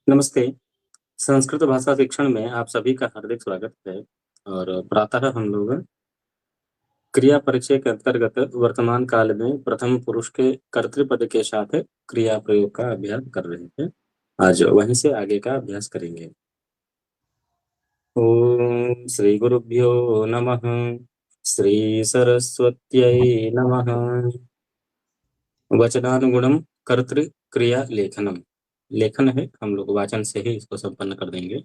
नमस्ते। संस्कृत भाषा शिक्षण में आप सभी का हार्दिक स्वागत है। और प्रातः हम लोग क्रिया परिचय के अंतर्गत वर्तमान काल में प्रथम पुरुष के कर्तृपद के साथ क्रिया प्रयोग का अभ्यास कर रहे थे। आज वहीं से आगे का अभ्यास करेंगे। ओम श्री गुरुभ्यो नमः। श्री सरस्वत्यै नमः। वचनानुगुणम कर्तृ क्रिया लेखनम। लेखन है, हम लोग वाचन से ही इसको संपन्न कर देंगे।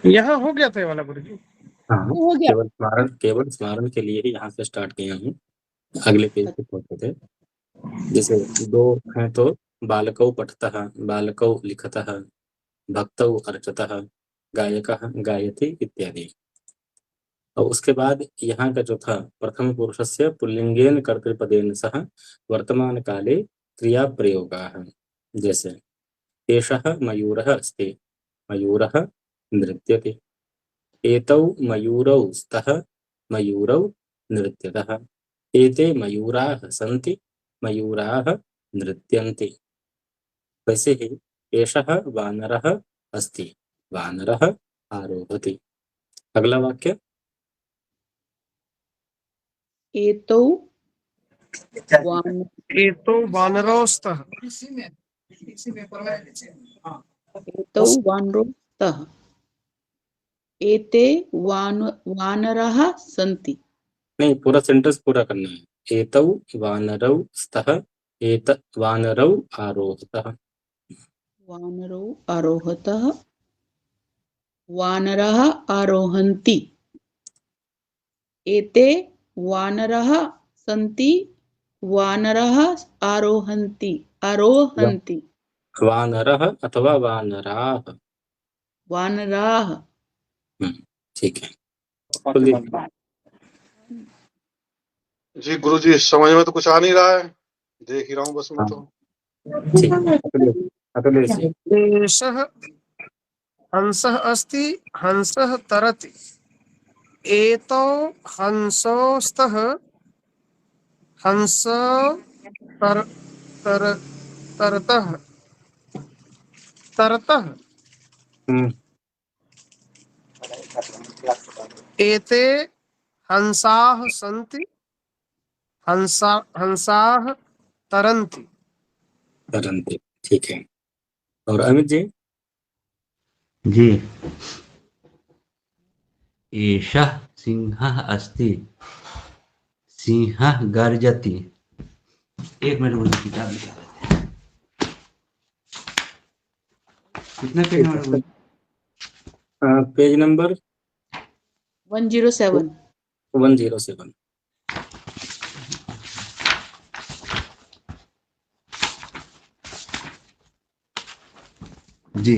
यहाँ हो गया था ये वाला गुरु जी। हाँ, हो गया। केवल स्मरण के लिए ही यहाँ से स्टार्ट किया हूँ। अगले पेज पे पहुंचे थे। जैसे दो हैं तो बालकौ पठतः, बालकौ लिखतः, भक्तौ अर्चतः, गायकः गायति इत्यादि। और उसके बाद यहाँ का जो था प्रथम पुरुषस्य पुल्लिंगेन कर्तृपदेन सह वर्तमान काले क्रिया प्रयोगाः। जैसे एषः मयूरः अस्ति, मयूरः नृत्यते। एतौ मयूरौ स्तः, मयूरौ नृत्यतः। एते मयूराः सन्ति, मयूराः नृत्यन्ति। वैसे ही एषः वानरः अस्ति, वानरः आरोहति। अगला वाक्य एतौ वानरौ स्तः, एते वानरः सन्ति। नहीं, पूरा सेंटेंस पूरा करना है। एतौ वानरौ स्तः, एत वानरौ आरोहतः। वानरौ आरोहतः, वानरः आरोहन्ति। एते वानरः सन्ति, वानरः आरोहन्ति। वानरः अथवा वानराः। वानराः। ठीक है। जी गुरु जी, समझ में तो कुछ आ नहीं रहा है, देख ही रहा हूँ बस मैं तो। एषः हंसः अस्ति, हंसः तरति। एतौ हंसौ स्तः, हंसः तरतः। एते हंसाः सन्ति, हंसाः तरन्ति। ठीक है। और अमित जी? जी, एषः सिंहः अस्ति, सिंहः गर्जति। एक मिनट मुझे किताब निकाल लेते हैं। कितना पेज नंबर? Page number 107। 107। जी,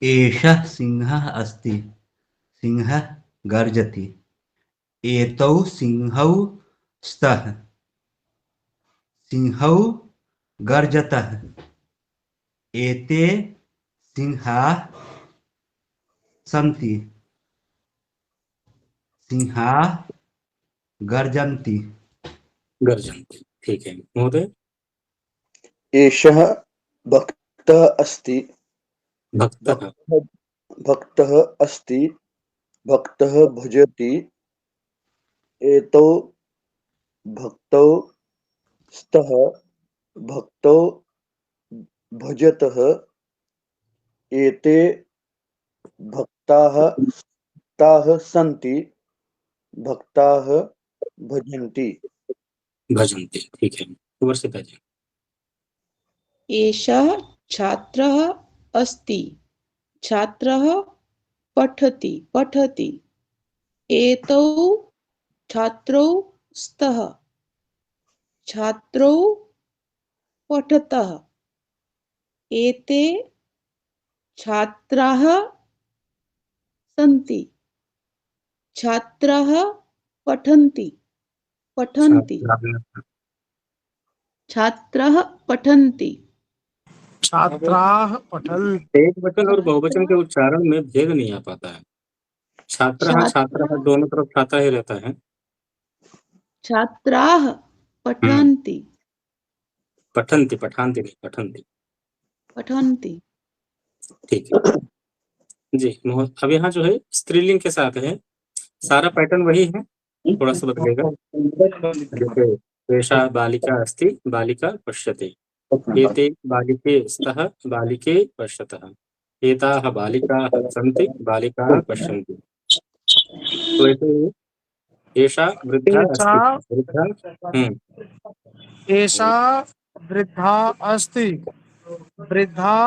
एषः सिंहः अस्ति, सिंहः गर्जति। एतौ सिंहौ स्तः, सिंहौ गर्जतः। एते सिंहाः सन्ति, सिंहाः गर्जन्ति। ठीक है महोदय। एषः भक्तः अस्ति, भक्तः अस्ति, भक्तः भजति। एतौ भक्तौ स्तः, भक्तौ भजतः। एते भक्ताः सन्ति, भक्ताः भजन्ति। ठीक है। वर्षिता जी। एषः छात्रः अस्ति, छात्रः पठति। एतौ छात्रौ स्तः, छात्रौ पठतः। एते छात्राः सन्ति, छात्राः पठन्ति। छात्राः पठन्ति। एक वचन और बहुवचन के उच्चारण में भेद नहीं आ पाता है। छात्रः दोनों तरफ छात्रा ही रहता है। छात्राः पठन्ति। पठन्ति नहीं, पठन्ति। पठन्ति ठीक है जी। अब यहाँ जो है स्त्रीलिंग के साथ है, सारा पैटर्न वही है, थोड़ा सा बदलेगा। जैसे एषा बालिका अस्ति, बालिका पश्यति, एते बालिके स्तः, बालिके पश्यतः, एताः बालिकाः सन्ति, बालिकाः पश्यन्ति। तो ऐसे एषा वृद्धा अस्ति, वृद्धा एषा वृद्धा अस्ति, वृद्धा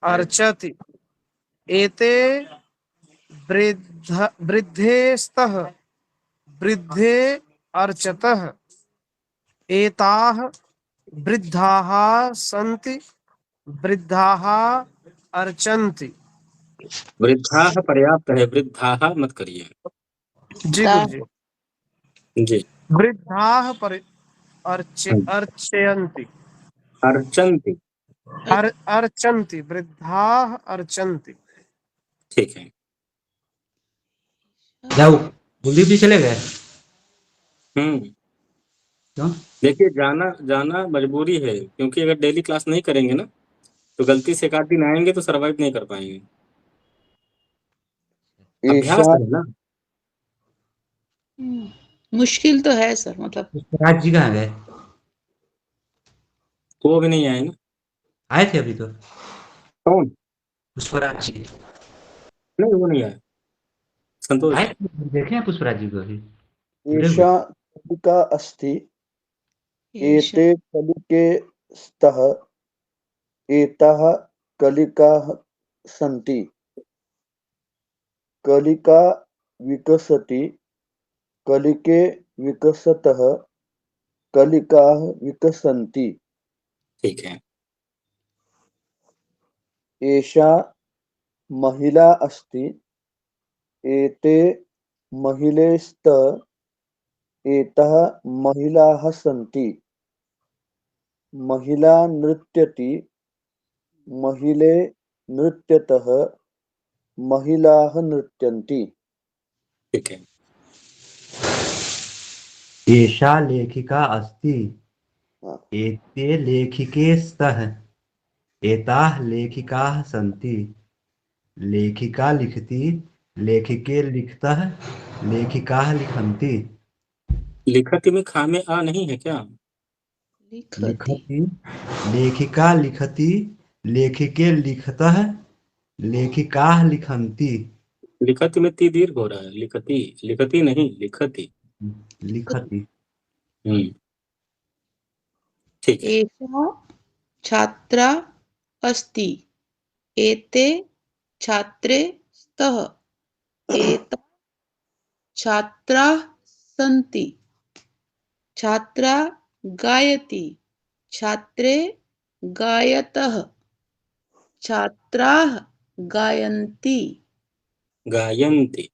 अर्चति, एते वृद्धे स्तः, वृद्धे अर्चतः, एताः वृद्धाः सन्ति, वृद्धाः अर्चन्ति। वृद्धाः पर्याप्त है, वृद्धाः मत करिए जी गुरुजी। जी। वृद्धाः अर्चयन्ति, अर्चन्ति, अर्चन्ति, वृद्धाः अर्चन्ति। ठीक है। जाओ कुलदीप जी चले गए। क्यों? देखिए जाना मजबूरी है, क्योंकि अगर डेली क्लास नहीं करेंगे ना तो गलती से एक आध दिन आएंगे तो सरवाइव नहीं कर पाएंगे। अभ्यास है ना। मुश्किल तो है सर, मतलब पुष्पराज जी कहाँ गए? वो भी नहीं आए ना। आए थे अभी तो। कौन? पुष्पराज जी नहीं, वो नहीं आए। संतोष आए थे, देखे हैं पुष्पराज जी को अभी। एषा कलिका अस्ति, एते कलिके स्तः, एताः कलिकाः सन्ति, कलिका विकसति, कलिके विकसतः, कलिकाः विकसन्ति। ठीक है। एषा महिला अस्ति, एते महिले स्तः, एताः महिलाः सन्ति, महिला नृत्यति, महिले नृत्यतः, महिलाः नृत्यन्ति। ठीक है। एषा लेखिका अस्ति, हाँ। एते लेखिके स्तः, एताः लेखिकाः सन्ति, लेखिका लिखति, लेखिके लिखतः, लेखिकाः लिखन्ति। लिखति में खा में आ नहीं है क्या? लिखति, लेखिका लिखति, लेखिके लिखतः, लेखिकाः लिखन्ति। लिखति में ती दीर्घ हो रहा है। लिखति, लिखति नहीं, लिखति। लिखति। ठीक है। एषा छात्रा अस्ति, एते छात्रे स्तः, एता छात्राः सन्ति, छात्रा गायति, छात्रे गायतः, छात्राः गायन्ति, गायन्ति।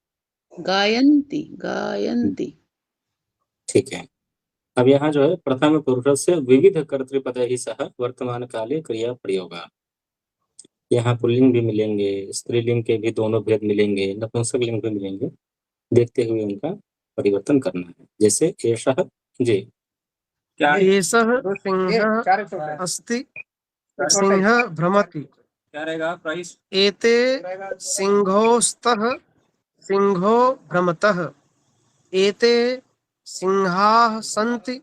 गायन्ति, गायन्ति। ठीक है। अब यहाँ जो है प्रथम पुरुषस्य विविध कर्तृपदैः सह वर्तमान काले क्रिया प्रयोगा। यहाँ पुल्लिंग भी मिलेंगे, स्त्रीलिंग के भी दोनों भेद मिलेंगे, नपुंसक लिंग भी मिलेंगे। देखते हुए उनका परिवर्तन करना है। जैसे एषः जी, एषः सिंहः अस्ति, सिंहः भ्रमति, क्या रहेगा प्राइस? एते सिंहो स्तः, सिंहो भ्रमतः, एते सिंहाः सन्ति,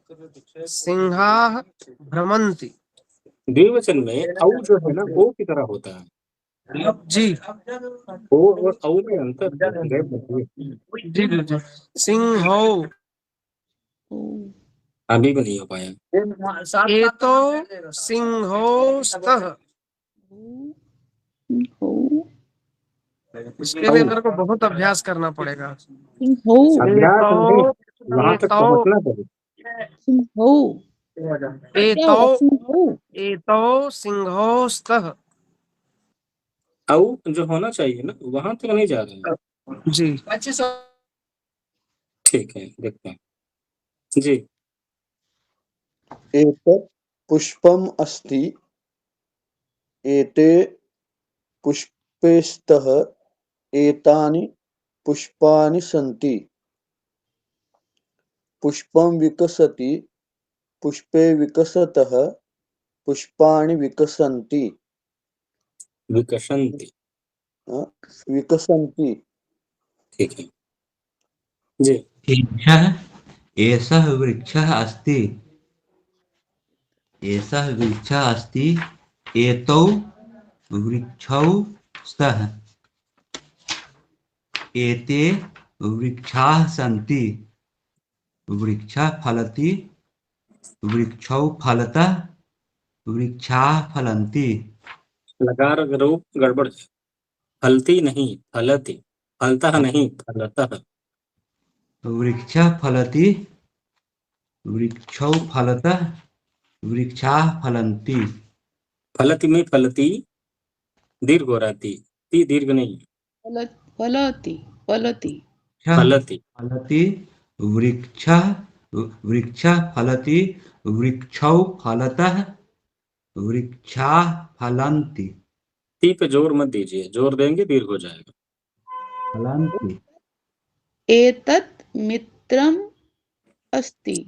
सिंहाः भ्रमन्ति। द्विवचन में औ जो है ना ओ की तरह होता है। जी ओ और औ में अंतर है। जी जी। सिंहो, अभी भी नहीं हो पाया। एतो सिंहो स्तः। इसके लिए मेरे को बहुत अभ्यास करना पड़ेगा। अभ्यास नहीं, वहां तक पहुंचना पड़ेगा। एतो सिंहो स्तः। औ जो होना चाहिए ना वहां तक नहीं जा रहे हैं। जी ठीक है, देखते हैं जी। एतत् पुष्पम् अस्ति, एते पुष्पे स्तः, एतानि पुष्पाणि सन्ति, पुष्पं विकसति, पुष्पे विकसतः, पुष्पाणि विकसन्ति। विकसन्ति। हाँ, विकसन्ति। ठीक है जी। एषः वृक्षः अस्ति। एषः वृक्षः अस्ति। एतौ वृक्षौ स्तः। एते वृक्षाः सन्ति। वृक्षः फलति। वृक्षौ फलतः। वृक्षाः फलन्ति। लकार रूप गड़बड़ है। फलती नहीं फलती, फलतः नहीं फलतः। वृक्षः फलति। वृक्षौ फलतः। वृक्षाः फलन्ति। फलती में फलती दीर्घ हो रहा है, ती दीर्घ नहीं। फलति फलति फलती फलति। वृक्षः वृक्षः फलति। वृक्षौ फलतः। वृक्षाः फलन्ति। ती पे जोर मत दीजिए, जोर देंगे दीर्घ हो जाएगा। फलन्ति। एतत् मित्रम् अस्ति।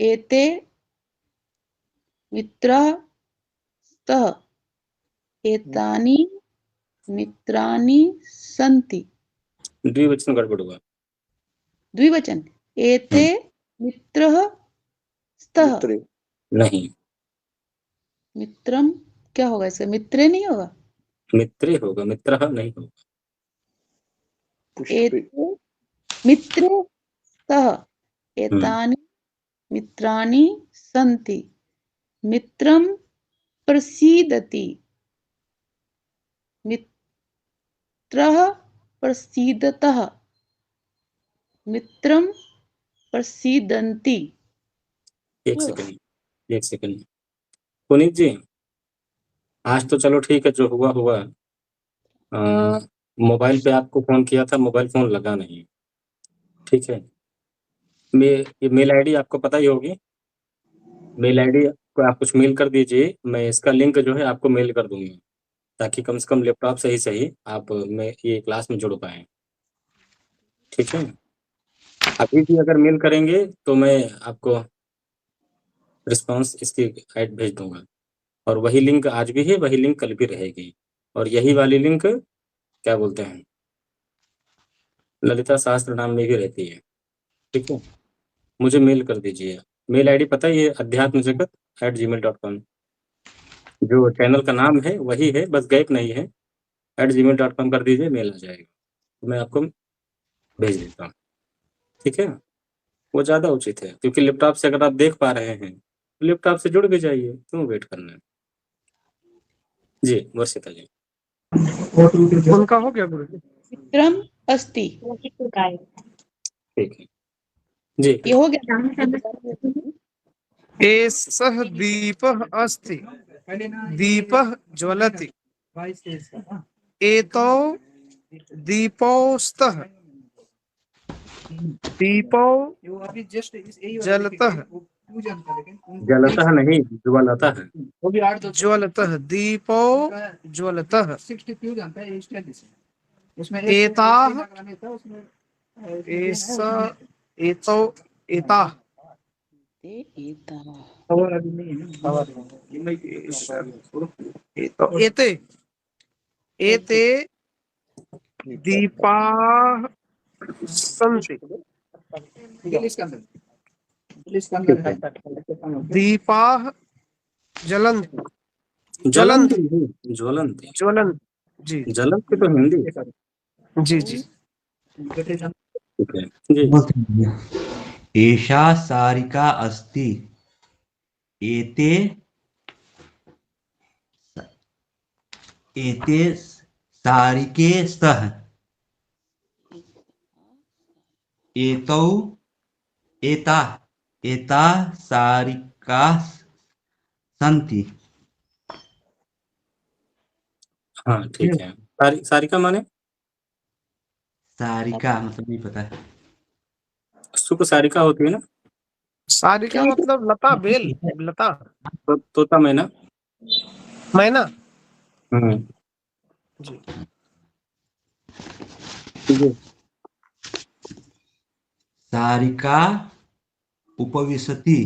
एते मित्रः स्तः। एतानि मित्राणि सन्ति। द्विवचन गड़बड़ हुआ। द्विवचन। एते मित्रः स्तः। मित्रे। नहीं, मित्रम क्या होगा इसका? मित्रे नहीं होगा। मित्रे होगा, मित्रः नहीं होगा। पुष्पे। एते मित्रे स्तः। एतानि मित्राणि सन्ति। मित्रं प्रसीदति। मित्रः प्रसीदतः। मित्रं प्रसीदन्ति। एक सेकंड पुनीत जी, आज तो चलो ठीक है, जो हुआ हुआ। मोबाइल पे आपको फोन किया था, मोबाइल फोन लगा नहीं। ठीक है, मेल आईडी आपको पता ही होगी। मेल आईडी को आप कुछ मेल कर दीजिए, मैं इसका लिंक जो है आपको मेल कर दूंगा, ताकि कम से कम लैपटॉप से ही सही आप मैं ये क्लास में जुड़ पाए। ठीक है, अभी भी अगर मेल करेंगे तो मैं आपको रिस्पांस इसकी ऐड भेज दूंगा, और वही लिंक आज भी है, वही लिंक कल भी रहेगी, और यही वाली लिंक क्या बोलते हैं ललिता शास्त्र नाम में भी रहती है। ठीक है, मुझे मेल कर दीजिए। मेल आईडी पता ही है, adhyatmjagat@gmail.com। जो चैनल का नाम है वही है, बस गैप नहीं है। @gmail.com कर दीजिए, मेल आ जाएगा, तो मैं आपको भेज देता हूँ। ठीक है, वो ज़्यादा उचित है, क्योंकि लैपटॉप से अगर आप देख पा रहे हैं तो लैपटॉप से जुड़ भी जाइए, क्यों वेट करना है। जी वर्षिता जी। उनका हो गया गुरु जी। मित्रम अस्ति। ठीक है जी। ये हो गया। एषः दीपः अस्ति। दीपः ज्वलति। एतौ दीपौ स्तः। दीपौ जलतः। जलतः नहीं, ज्वलतः। ज्वलतः। दीपौ ज्वलतः। एताः एतौ एताः। एते एते दीपाः सन्ति। दीपाः ज्वलन्ति। ज्वलंती ज्वलंती ज्वलन्ति। जी जलंती तो हिंदी। जी जी। ठीक है जी। एषा सारिका अस्ति। एते एते सारिके स्तः। एतौ एता सारिकाः सन्ति। हाँ ठीक है, सारिका माने सारिका मतलब नहीं पता है। सुख सारिका होती है ना, सारिका मतलब लता, बेल, लता, तोता मैना। मैना। जी जी। सारिका उपविशति।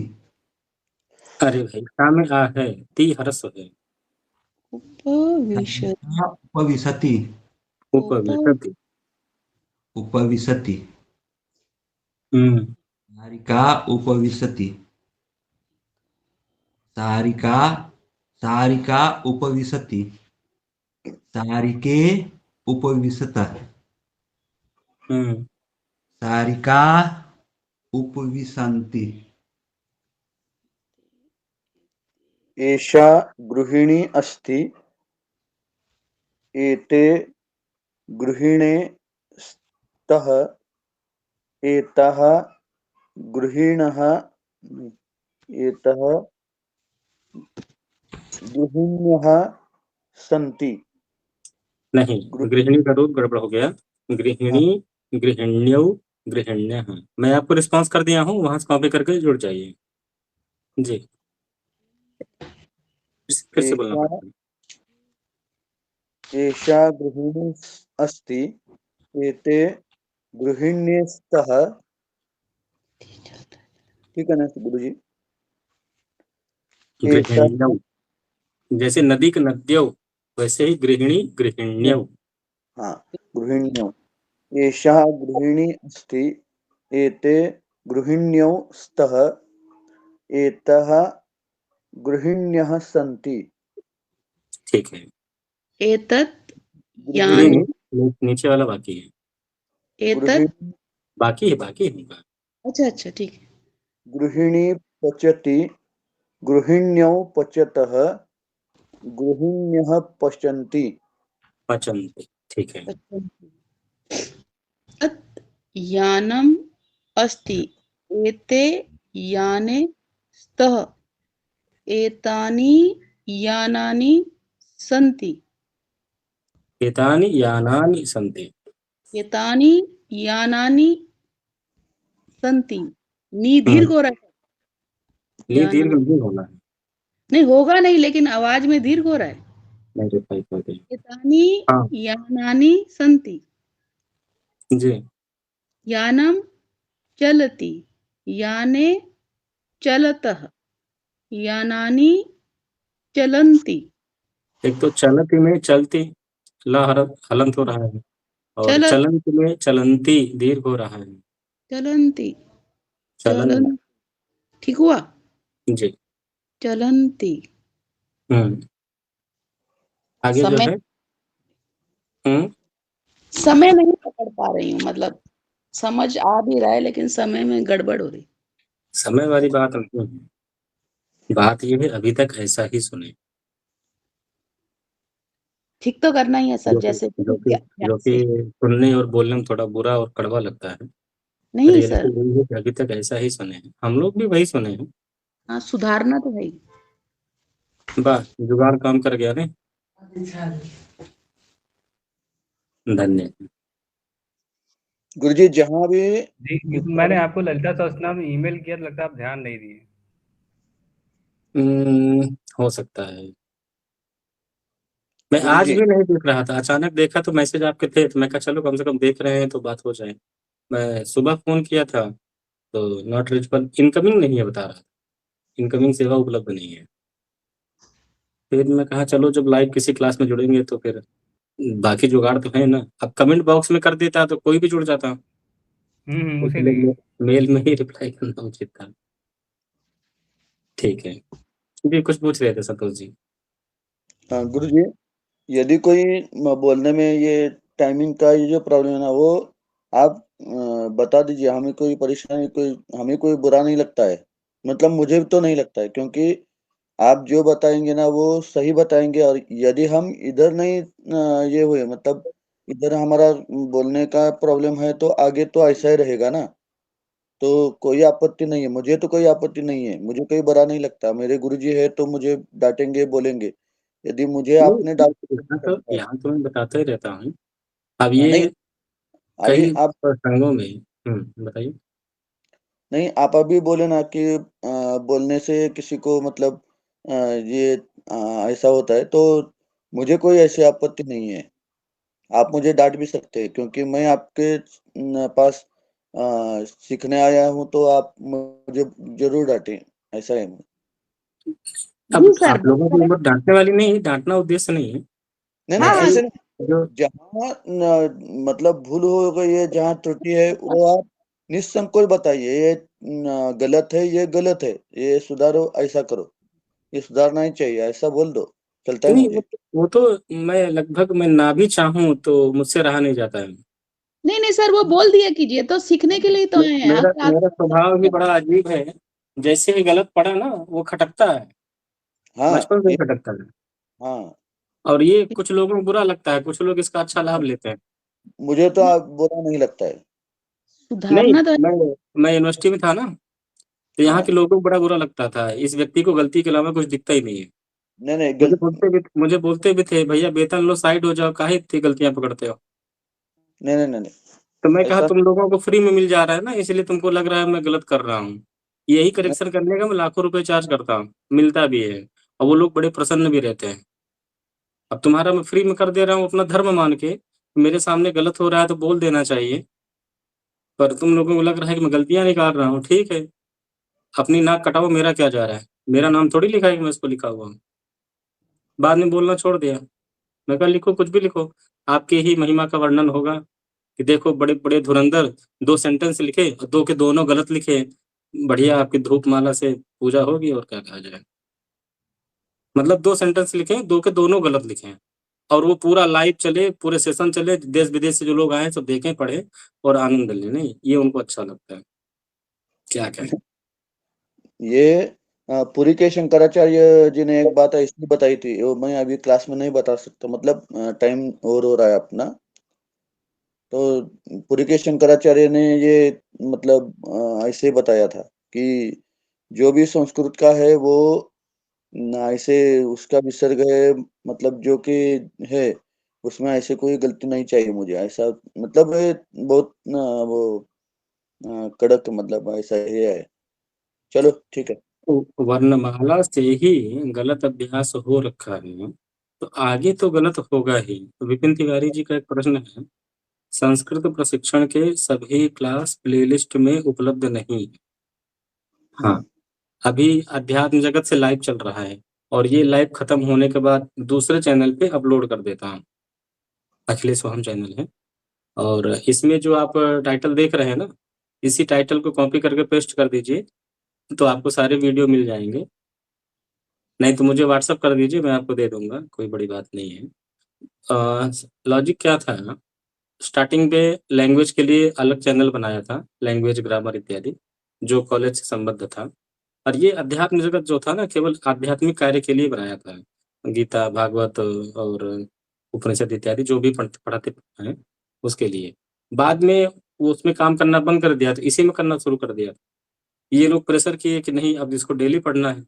अरे भाई, सा में आ है, ती हरस है। उपविशति उपविशति उपविशति। उपविशति हम्म सारिका उपविशति सारिका सारिका उपविशति सारिके उपविशतः हम्म सारिका उपविशन्ति एषा गृहिणी अस्ति। एते गृहिणे स्तः। एताः गृहिणः एतः गृहिण्यः सन्ति। नहीं, गृहिणी का रूप गड़बड़ हो गया। गृहिणी, गृहिण्यौ, गृहिण्यः। मैं आपको रिस्पॉन्स कर दिया हूँ, वहां से कॉपी करके जुड़ जाइए जी। फिर से बोलना पड़ेगा। एषा गृहिणी अस्ति। एते गृहिण्यः स्तः। ठीक है ना गुरुजी? गृहिण्यौ, जैसे नदी के नद्यौ, वैसे ही गृहिणी गृहिण्यौ। हाँ, गृहिण्यौ। एषा गृहिणी अस्ति। एते गृहिण्यौ स्तः। एतः गृहिण्यः सन्ति। ठीक है। एतत् नहीं, यानि नहीं, नीचे वाला बाकी है। एतत् गृहिणी बाकी है होगा। अच्छा ठीक है। गृहिणी पचति। गृहिण्यौ पचतः। गृहिण्यः पचन्ति। पचन्ति। ठीक है। तत् यानम् अस्ति। एते याने स्तः। एतानि यानानि सन्ति। एतानि यानानि सन्ति। एतानि यानानि सन्ति। नी दीर्घ हो रहा है। नी दीर्घ नहीं होना है। नहीं होगा नहीं, लेकिन आवाज में दीर्घ हो रहा है। वेरीफाई कर दें। एतानि हाँ। यानानि सन्ति। जी। यानम चलति। याने चलतः। यानानि चलन्ति। एक तो चलती में चलती ला हलंत हो रहा है, और चलंत में चलंती दीर्घ हो रहा है। चलन्ति चलन। ठीक हुआ जी। चलन्ति। आगे जो है समय नहीं पकड़ पा रही हूँ, मतलब समझ आ भी रहा है लेकिन समय में गड़बड़ हो रही। समय वाली बात नहीं है, बात ये है अभी तक ऐसा ही सुने। ठीक तो करना ही है सर, जैसे जो कि सुनने और बोलने में थोड़ा बुरा और कड़वा लगता है। नहीं सर, यही है कि अभी तक ऐसा ही सुने हैं, हम लोग भी वही सुने हैं। हाँ सुधारना तो है ही। वाह, जुगाड़ काम कर गया। नहीं, धन्यवाद गुरुजी। जहाँ भी जी, मैंने आपको ललिता सहस्त्रनाम में ईमेल किया, लगता है आप ध्यान नहीं दिए। हो सकता है। मैं आज भी नहीं देख रहा था, अचानक देखा तो मैसेज आपके थे, तो मैं कहा चलो कम से कम देख रहे हैं तो बात हो जाए। मैं सुबह फोन किया था तो नॉट रीचेबल, इनकमिंग नहीं है बता रहा, इनकमिंग सेवा उपलब्ध नहीं है। फिर मैं कहा चलो जब लाइव किसी क्लास में जुड़ेंगे तो फिर बाकी जुगाड़ तो है ना। अब कमेंट बॉक्स में कर देता तो कोई भी जुड़ जाता। मेल में ही रिप्लाई करना उचित था। ठीक है, जी कुछ पूछ रहे थे संतोष जी। गुरुजी, यदि कोई बोलने में ये टाइमिंग का ये जो प्रॉब्लम है ना, वो आप बता दीजिए। हमें कोई परेशानी, हमें कोई बुरा नहीं लगता है, मतलब मुझे तो नहीं लगता है, क्योंकि आप जो बताएंगे ना वो सही बताएंगे। और यदि हम इधर नहीं ये हुए, मतलब इधर हमारा बोलने का प्रॉब्लम है, तो आगे तो ऐसा ही रहेगा ना। तो कोई आपत्ति नहीं है, मुझे तो कोई आपत्ति नहीं है, मुझे कोई बुरा नहीं लगता। मेरे गुरुजी है तो मुझे डांटेंगे, बोलेंगे। यदि मुझे आपने यहाँ तो मैं बताता ही रहता हूँ। अब ये नहीं, कई आप प्रसंगों में बताइए। नहीं, आप अभी बोले ना कि बोलने से किसी को मतलब ये ऐसा होता है, तो मुझे कोई ऐसी आपत्ति नहीं है। आप मुझे डांट भी सकते हैं, क्योंकि मैं आपके पास सीखने आया हूँ, तो आप मुझे जरूर डांटें, ऐसा है। अब जी सर, आप लोगों की उम्र डांटने वाली नहीं है, डांटना उद्देश्य नहीं है। नहीं हाँ, ऐसे लेकिन जो जहाँ मतलब भूल हो गई है, जहाँ त्रुटि है वो आप निसंकोच बताइए, ये गलत है, ये गलत है, ये सुधारो, ऐसा करो, ये सुधारना ही चाहिए, ऐसा बोल दो, चलता है नहीं, मुझे। वो तो मैं लगभग मैं ना भी चाहूँ तो मुझसे रहा नहीं जाता है। नहीं सर, वो बोल दिया कीजिए, तो सीखने के लिए तो है मेरा आप। मेरा स्वभाव भी बड़ा अजीब है। जैसे ही गलत पड़ा ना वो खटकता है, हाँ बचपन से ही ये खटकता है। हाँ, और ये कुछ लोगों को बुरा लगता है, कुछ लोग इसका अच्छा लाभ लेते हैं। मुझे तो बुरा नहीं लगता है। नहीं, सुधारना तो मैं यूनिवर्सिटी में था ना, तो यहाँ के हाँ, लोगों को बड़ा बुरा लगता था। इस व्यक्ति को गलती के अलावा कुछ दिखता ही नहीं है। नहीं मुझे बोलते भी थे, भैया वेतन लो, साइड हो जाओ, काहे इतनी गलतियां पकड़ते हो। नहीं तो मैं कहा, ऐसा तुम लोगों को फ्री में मिल जा रहा है ना, इसलिए तुमको लग रहा है मैं गलत कर रहा हूँ। यही नहीं, करेक्शन करने का मैं लाखों रुपए चार्ज करता हूँ, मिलता भी है। और वो लोग बड़े प्रसन्न भी रहते हैं। अब तुम्हारा मैं फ्री में कर दे रहा हूँ अपना धर्म मान के, मेरे सामने गलत हो रहा है तो बोल देना चाहिए। पर तुम लोगों को लग रहा है कि मैं गलतियां निकाल रहा हूँ, ठीक है, अपनी नाक कटाओ, मेरा क्या जा रहा है। मेरा नाम थोड़ी लिखा है कि मैं इसको लिखा हुआ हूँ। बाद में बोलना छोड़ दिया। मैं कहा लिखो, कुछ भी लिखो, आपके ही महिमा का वर्णन होगा कि देखो बड़े बड़े धुरंधर 2 सेंटेंस लिखे और 2 के दोनों गलत लिखे। बढ़िया, आपकी धूप माला से पूजा होगी, और क्या कहा जाए। मतलब 2 सेंटेंस लिखे, 2 के दोनों गलत लिखे हैं। और वो पूरा लाइव चले, पूरे सेशन चले, देश विदेश से जो लोग आए सब देखें, पढ़े और आनंद लें। नहीं, ये उनको अच्छा लगता है। क्या कहें। ये पुरी के शंकराचार्य जी ने एक बात ऐसी बताई थी, वो मैं अभी क्लास में नहीं बता सकता, मतलब टाइम ओवर हो रहा है अपना। तो पुरी के शंकराचार्य ने ये मतलब ऐसे बताया था कि जो भी संस्कृत का है वो ना ऐसे उसका विसर्ग है, मतलब जो कि है उसमें ऐसे कोई गलती नहीं चाहिए मुझे, ऐसा मतलब बहुत वो कड़क, मतलब ऐसा ये है। चलो ठीक है। तो वर्णमाला से ही गलत अभ्यास हो रखा है, तो आगे तो गलत होगा ही। तो विपिन तिवारी जी का एक प्रश्न है, संस्कृत प्रशिक्षण के सभी क्लास प्लेलिस्ट में उपलब्ध नहीं है। हाँ, अभी अध्यात्म जगत से लाइव चल रहा है, और ये लाइव खत्म होने के बाद दूसरे चैनल पे अपलोड कर देता हूँ। अखिलेश सोहम चैनल है, और इसमें जो आप टाइटल देख रहे हैं ना, इसी टाइटल को कॉपी करके पेस्ट कर दीजिए, तो आपको सारे वीडियो मिल जाएंगे। नहीं तो मुझे व्हाट्सअप कर दीजिए, मैं आपको दे दूंगा, कोई बड़ी बात नहीं है। लॉजिक क्या था ना, स्टार्टिंग पे लैंग्वेज के लिए अलग चैनल बनाया था, लैंग्वेज ग्रामर इत्यादि, जो कॉलेज से संबद्ध था। और ये अध्यात्म जगत जो था ना, केवल आध्यात्मिक कार्य के लिए बनाया था। गीता, भागवत और उपनिषद इत्यादि जो भी पढ़ाते हैं उसके लिए। बाद में वो उसमें काम करना बंद कर दिया, तो इसी में करना शुरू कर दिया। ये लोग प्रेशर किए कि नहीं, अब इसको डेली पढ़ना है।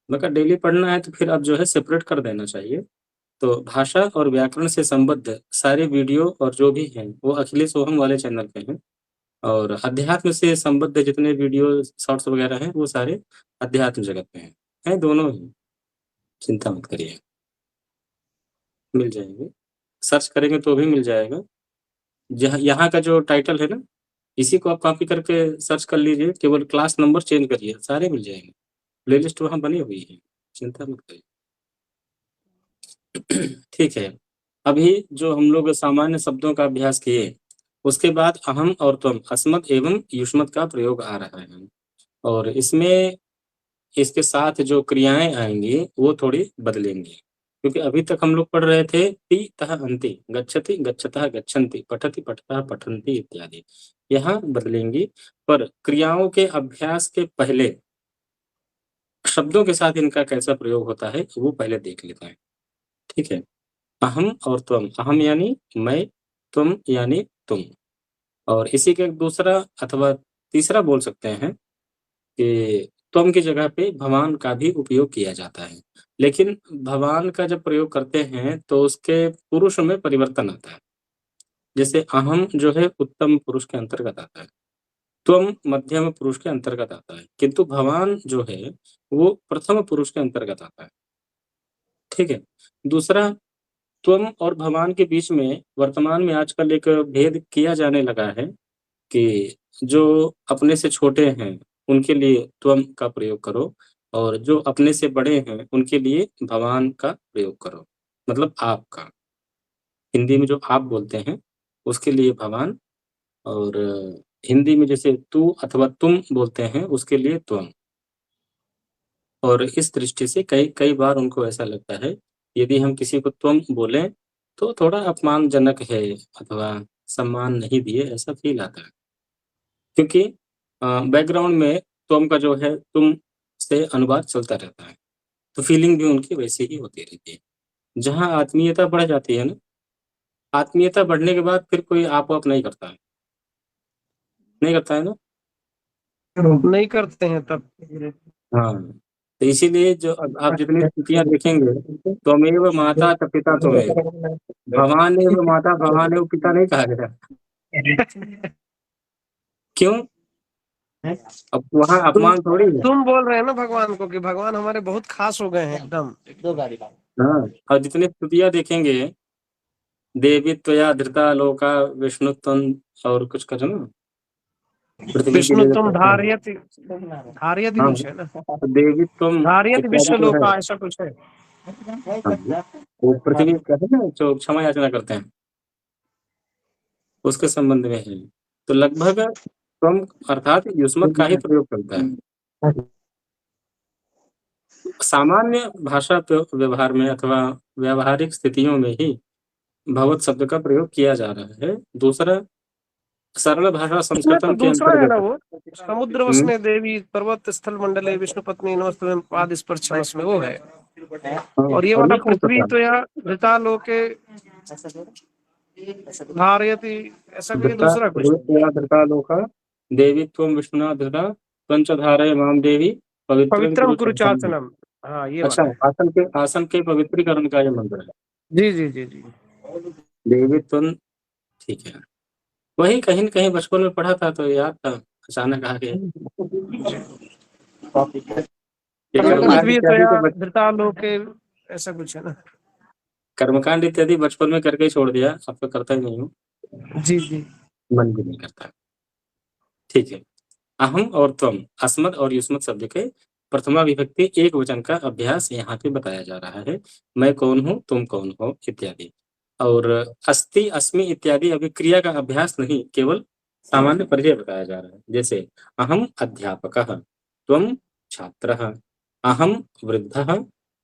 मैं कहा डेली पढ़ना है तो फिर अब जो है सेपरेट कर देना चाहिए। तो भाषा और व्याकरण से संबद्ध सारे वीडियो और जो भी हैं वो अखिलेश सोहम वाले चैनल पे हैं, और अध्यात्म से संबद्ध जितने वीडियो शॉर्ट्स वगैरह हैं वो सारे अध्यात्म जगत पे हैं दोनों ही। चिंता मत करिए, मिल जाएंगे, सर्च करेंगे तो भी मिल जाएगा। जहाँ यहाँ का जो टाइटल है ना, इसी को आप कॉपी करके सर्च कर लीजिए, केवल क्लास नंबर चेंज करिए, सारे मिल जाएंगे। प्लेलिस्ट वहाँ बनी हुई है, चिंता मत करिए। ठीक है, अभी जो हम लोग सामान्य शब्दों का अभ्यास किए, उसके बाद अहम और त्वम, अस्मत् एवं युष्मत् का प्रयोग आ रहा है। और इसमें इसके साथ जो क्रियाएं आएंगी वो थोड़ी बदलेंगी, क्योंकि अभी तक हम लोग पढ़ रहे थे ति तः अन्ति, गच्छति गच्छतः गच्छन्ति, पठति पठतः पठन्ति इत्यादि। यहाँ बदलेंगी, पर क्रियाओं के अभ्यास के पहले शब्दों के साथ इनका कैसा प्रयोग होता है वो पहले देख लेते हैं। ठीक है, अहम और त्वम, अहम यानी मैं, तुम यानी तुम। और इसी के दूसरा अथवा तीसरा बोल सकते हैं कि त्वम की जगह पे भवान का भी उपयोग किया जाता है। लेकिन भवान का जब प्रयोग करते हैं तो उसके पुरुष में परिवर्तन आता है। जैसे अहम जो है उत्तम पुरुष के अंतर्गत आता है, त्वम मध्यम पुरुष के अंतर्गत आता है, किंतु भवान जो है वो प्रथम पुरुष के अंतर्गत आता है। ठीक है, दूसरा, त्वम और भवान के बीच में वर्तमान में आजकल एक भेद किया जाने लगा है कि जो अपने से छोटे हैं उनके लिए त्वम का प्रयोग करो, और जो अपने से बड़े हैं उनके लिए भवान का प्रयोग करो, मतलब आपका। हिंदी में जो आप बोलते हैं उसके लिए भवान, और हिंदी में जैसे तू अथवा तुम बोलते हैं उसके लिए त्वम। और इस दृष्टि से कई कई बार उनको ऐसा लगता है यदि हम किसी को त्वम बोलें तो थोड़ा अपमानजनक है अथवा सम्मान नहीं दिए, ऐसा फील आता है। क्योंकि बैकग्राउंड में त्वम का जो है तुम से अनुवाद चलता रहता है, तो फीलिंग भी उनकी वैसी ही होती रहती है। जहाँ आत्मीयता बढ़ जाती है ना, आत्मीयता बढ़ने के बाद फिर कोई आप नहीं करता है, नहीं करता है ना। नहीं करते हैं तब। हाँ, तो इसीलिए जो आप जितनी स्थितियां देखेंगे, त्वमेव माता च पिता त्वमेव, भवानेव माता भवानेव पिता नहीं कहा गया। क्यों? अब वहाँ अपमान थोड़ी है। तुम बोल रहे हैं ना भगवान को कि भगवान हमारे बहुत खास हो गए हैं एकदम। हाँ, और जितनी स्तुतियां देखेंगे, देवी त्वया धृता लोका विष्णु तम, और कुछ करो ना, पृथ्वी के विष्णु लिए तुम जो- धार्यति धार्यति हाँ, कुछ है ना, तो देवी तुम धार्यति इत्यादि विश्व जो है, लोका ऐसा कुछ है। हाँ, वो पृथ्वी कहते हैं ना जो क्षमा याचना करते हैं, उसके संबंध में है। तो लगभग तुम अर्थात युष्मत का ही प्रयोग करता है। सामान्य भाषा व्यवहार में अथवा व्यावहारिक स्थितियों में ही भगवत शब्द का प्रयोग किया जा रहा है। दूसरा, सरल भाषा इसमें तो संस्कृतम के दूसरा है ना, अंतर्गत वो समुद्र वसने देवी पर्वत स्थल मंडले विष्णु पत्नी नमस्तुभ्यं पाद स्पर्श में वो है। और ये वाला पृथ्वी तो या धृता लोके धारयति ऐसा भी दूसरा कुछ है। धृता लोका देवी त्वं विष्णुना धृता पंच धारय माम देवी पवित्रम कुरु चाचनम। चाचनम। हाँ ये अच्छा, वाला आसन के पवित्रीकरण का ये मंत्र है, जी जी जी जी। देवी त्वं। ठीक है, वही कहीं न कहीं बचपन में पढ़ा था तो याद था, अचानक आ गया। पृथ्वी तो या धृता लोके ऐसा कुछ है ना। कर्मकांड इत्यादि बचपन में करके ही छोड़ दिया, अब तो करता ही नहीं हूँ, जी जी। मन भी नहीं करता। ठीक है, अहम और त्वम, अस्मद और युष्मत शब्द के प्रथमा विभक्ति एक वचन का अभ्यास यहाँ पे बताया जा रहा है। मैं कौन हूँ, तुम कौन हो इत्यादि। और अस्ति अस्मि इत्यादि अभी क्रिया का अभ्यास नहीं, केवल सामान्य परिचय बताया जा रहा है। जैसे अहम अध्यापकः, त्वम छात्रः, अहम वृद्धः,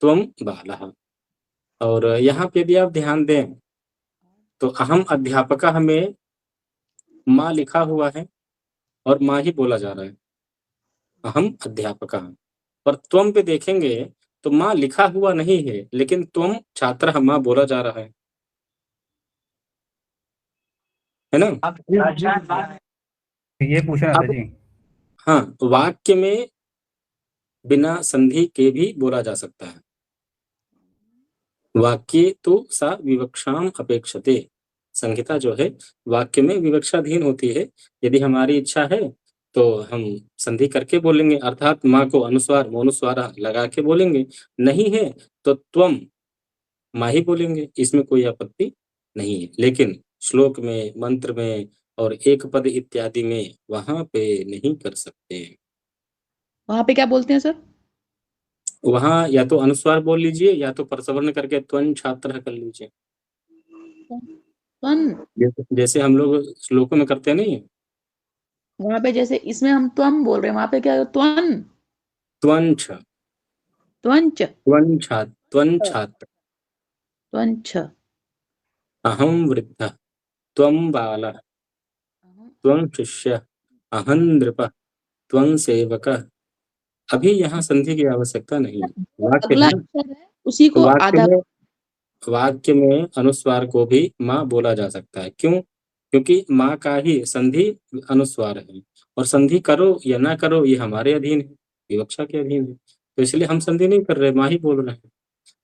त्वम बालः। और यहाँ पे यदि आप ध्यान दें तो अहम अध्यापकः में माँ लिखा हुआ है और माँ ही बोला जा रहा है, अहम अध्यापकः। पर त्वम पे देखेंगे तो माँ लिखा हुआ नहीं है, लेकिन त्वम छात्रः माँ बोला जा रहा है ना। ये पूछ रहा था अब जी। हाँ, वाक्य में बिना संधि के भी बोला जा सकता है। वाक्ये तो सा विवक्षाम अपेक्षते, संहिता जो है वाक्य में विवक्षाधीन होती है। यदि हमारी इच्छा है तो हम संधि करके बोलेंगे, अर्थात माँ को अनुस्वार मोनुस्वारा लगा के बोलेंगे। नहीं है तो त्वम माँ ही बोलेंगे, इसमें कोई आपत्ति नहीं है। लेकिन श्लोक में, मंत्र में और एक पद इत्यादि में वहां पे नहीं कर सकते। वहां पे क्या बोलते हैं सर? वहां या तो अनुस्वार बोल लीजिए या तो परसवर्ण करके त्वं छात्र कर लीजिए, त्वन। जैसे हम लोग श्लोकों में करते नहीं। वहां पे जैसे इसमें हम त्वम बोल रहे हैं, वहां पे क्या त्वन? त्वंच त्वंच। त्वं छात्र, त्वंच। अहम वृद्ध, त्वं बाल, त्वं शिष्य, अहं नृप, त्वं सेवक। अभी यहाँ संधि की आवश्यकता नहीं है। वाक्य अगला है, अक्षर है उसी को आधा। वाक्य में अनुस्वार को भी माँ बोला जा सकता है। क्यों? क्योंकि माँ का ही संधि अनुस्वार है, और संधि करो या ना करो ये हमारे अधीन है, विवक्षा के अधीन है। तो इसलिए हम संधि नहीं कर रहे, माँ ही बोल रहे हैं।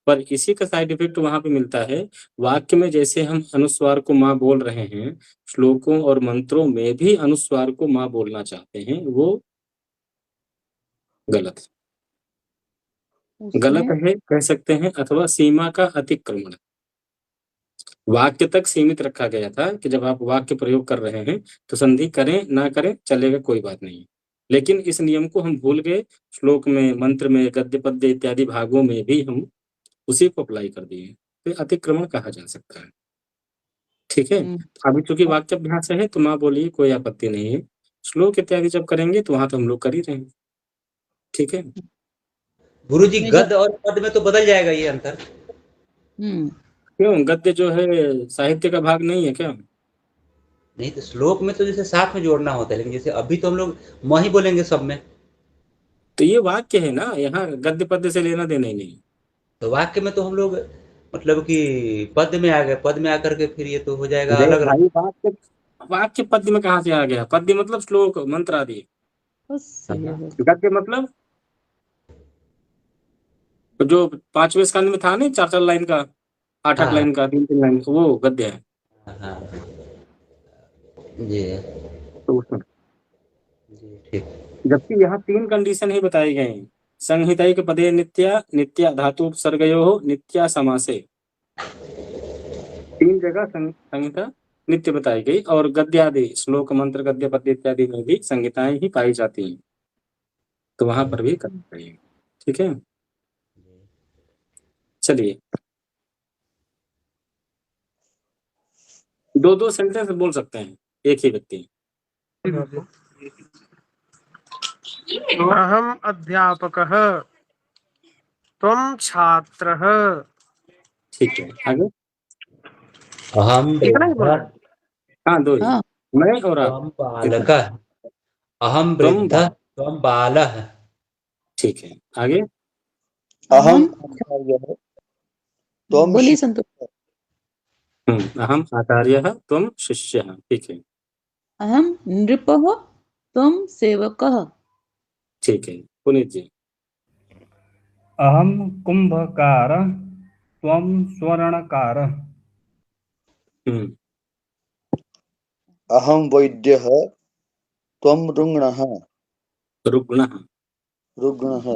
पर इसी का साइड इफेक्ट वहां पे मिलता है। वाक्य में जैसे हम अनुस्वार को माँ बोल रहे हैं, श्लोकों और मंत्रों में भी अनुस्वार को माँ बोलना चाहते हैं, वो गलत है कह सकते हैं, अथवा सीमा का अतिक्रमण। वाक्य तक सीमित रखा गया था कि जब आप वाक्य प्रयोग कर रहे हैं तो संधि करें ना करें चलेगा, कोई बात नहीं। लेकिन इस नियम को हम भूल गए, श्लोक में, मंत्र में, गद्य पद्य इत्यादि भागों में भी हम उसी को अप्लाई कर दिए, तो अतिक्रमण कहा जा सकता है। ठीक है, अभी चूंकि वाक्याभ्यास है तो माँ बोलिए, कोई आपत्ति नहीं है। श्लोक इत्यादि जब करेंगे तो वहां तो हम लोग कर ही रहे हैं। ठीक है, गुरुजी नहीं, गद्य और पद में तो बदल जाएगा ये अंतर। क्यों? गद्य जो है साहित्य का भाग नहीं है क्या? नहीं तो श्लोक में तो जैसे साथ में जोड़ना होता है, लेकिन जैसे अभी तो हम लोग म ही बोलेंगे सब में, तो ये वाक्य है ना, यहाँ गद्य पद्य से लेना देना ही नहीं। तो वाक्य में तो हम लोग मतलब कि पद में आ गए, पद में आकर के फिर ये तो हो जाएगा अरे अलग अलग। भाई, वाक्य पद्य में कहाँ से आ गया? पद्य मतलब श्लोक, मंत्र आदि। गद्य मतलब जो 5वें स्कंद में था नहीं, 4-4 लाइन का, 8-8 हाँ। लाइन का, 3-3 लाइन का, वो गद्य है। हाँ जी तो उसमें जी ठीक। जबकि यहाँ 3 कंडीशन ही बताई गए हैं। संहिताइक पदे नित्या, नित्या धातु उपसर्गयो, नित्या समासे। 3 जगह संहिता नित्य बताई गई, और गद्य आदि श्लोक, मंत्र, गद्य पद्य इत्यादि में भी संहिताएं ही पाई जाती हैं, तो वहां पर भी करना चाहिए। ठीक है, चलिए 2-2 सेंटेंस बोल सकते हैं एक ही व्यक्ति। अहम अध्यापकः, त्वं छात्रः। ठीक है, आगे। अहम इतना ही बोलना है। हाँ, 2 ही, हाँ। मैं और आप। त्वं बालकः, अहम वृद्धः त्वं बालः। ठीक है, आगे। अहम आचार्यः त्वं बोलिए शिष्यः। संतोष। अहम आचार्यः त्वं शिष्यः। ठीक है, अहम नृपः त्वं सेवकः। ठीक है, पुनीत जी। अहम कुंभकारः त्वं स्वर्णकारः। अहम वैद्यः त्वं रुग्णः। रुग्णः। रुग्णः।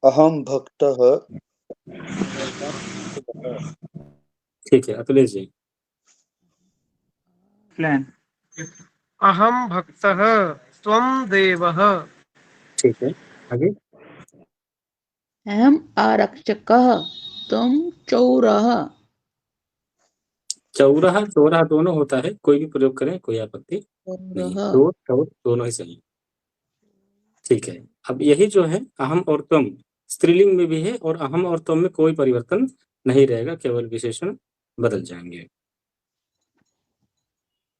अहम भक्तः। ठीक है, अखिलेश जी। अहम भक्तः त्वं देवः। ठीक है, आगे। अहम आरक्षकः त्वं चोरः। चौराहा चौराहा दोनों होता है, कोई भी प्रयोग करें, कोई आपत्ति नहीं। चोरः। चोर चौर दोनों ही सही। ठीक है, अब यही जो है अहम और त्वम स्त्रीलिंग में भी है, और अहम और त्वम में कोई परिवर्तन नहीं रहेगा, केवल विशेषण बदल जाएंगे।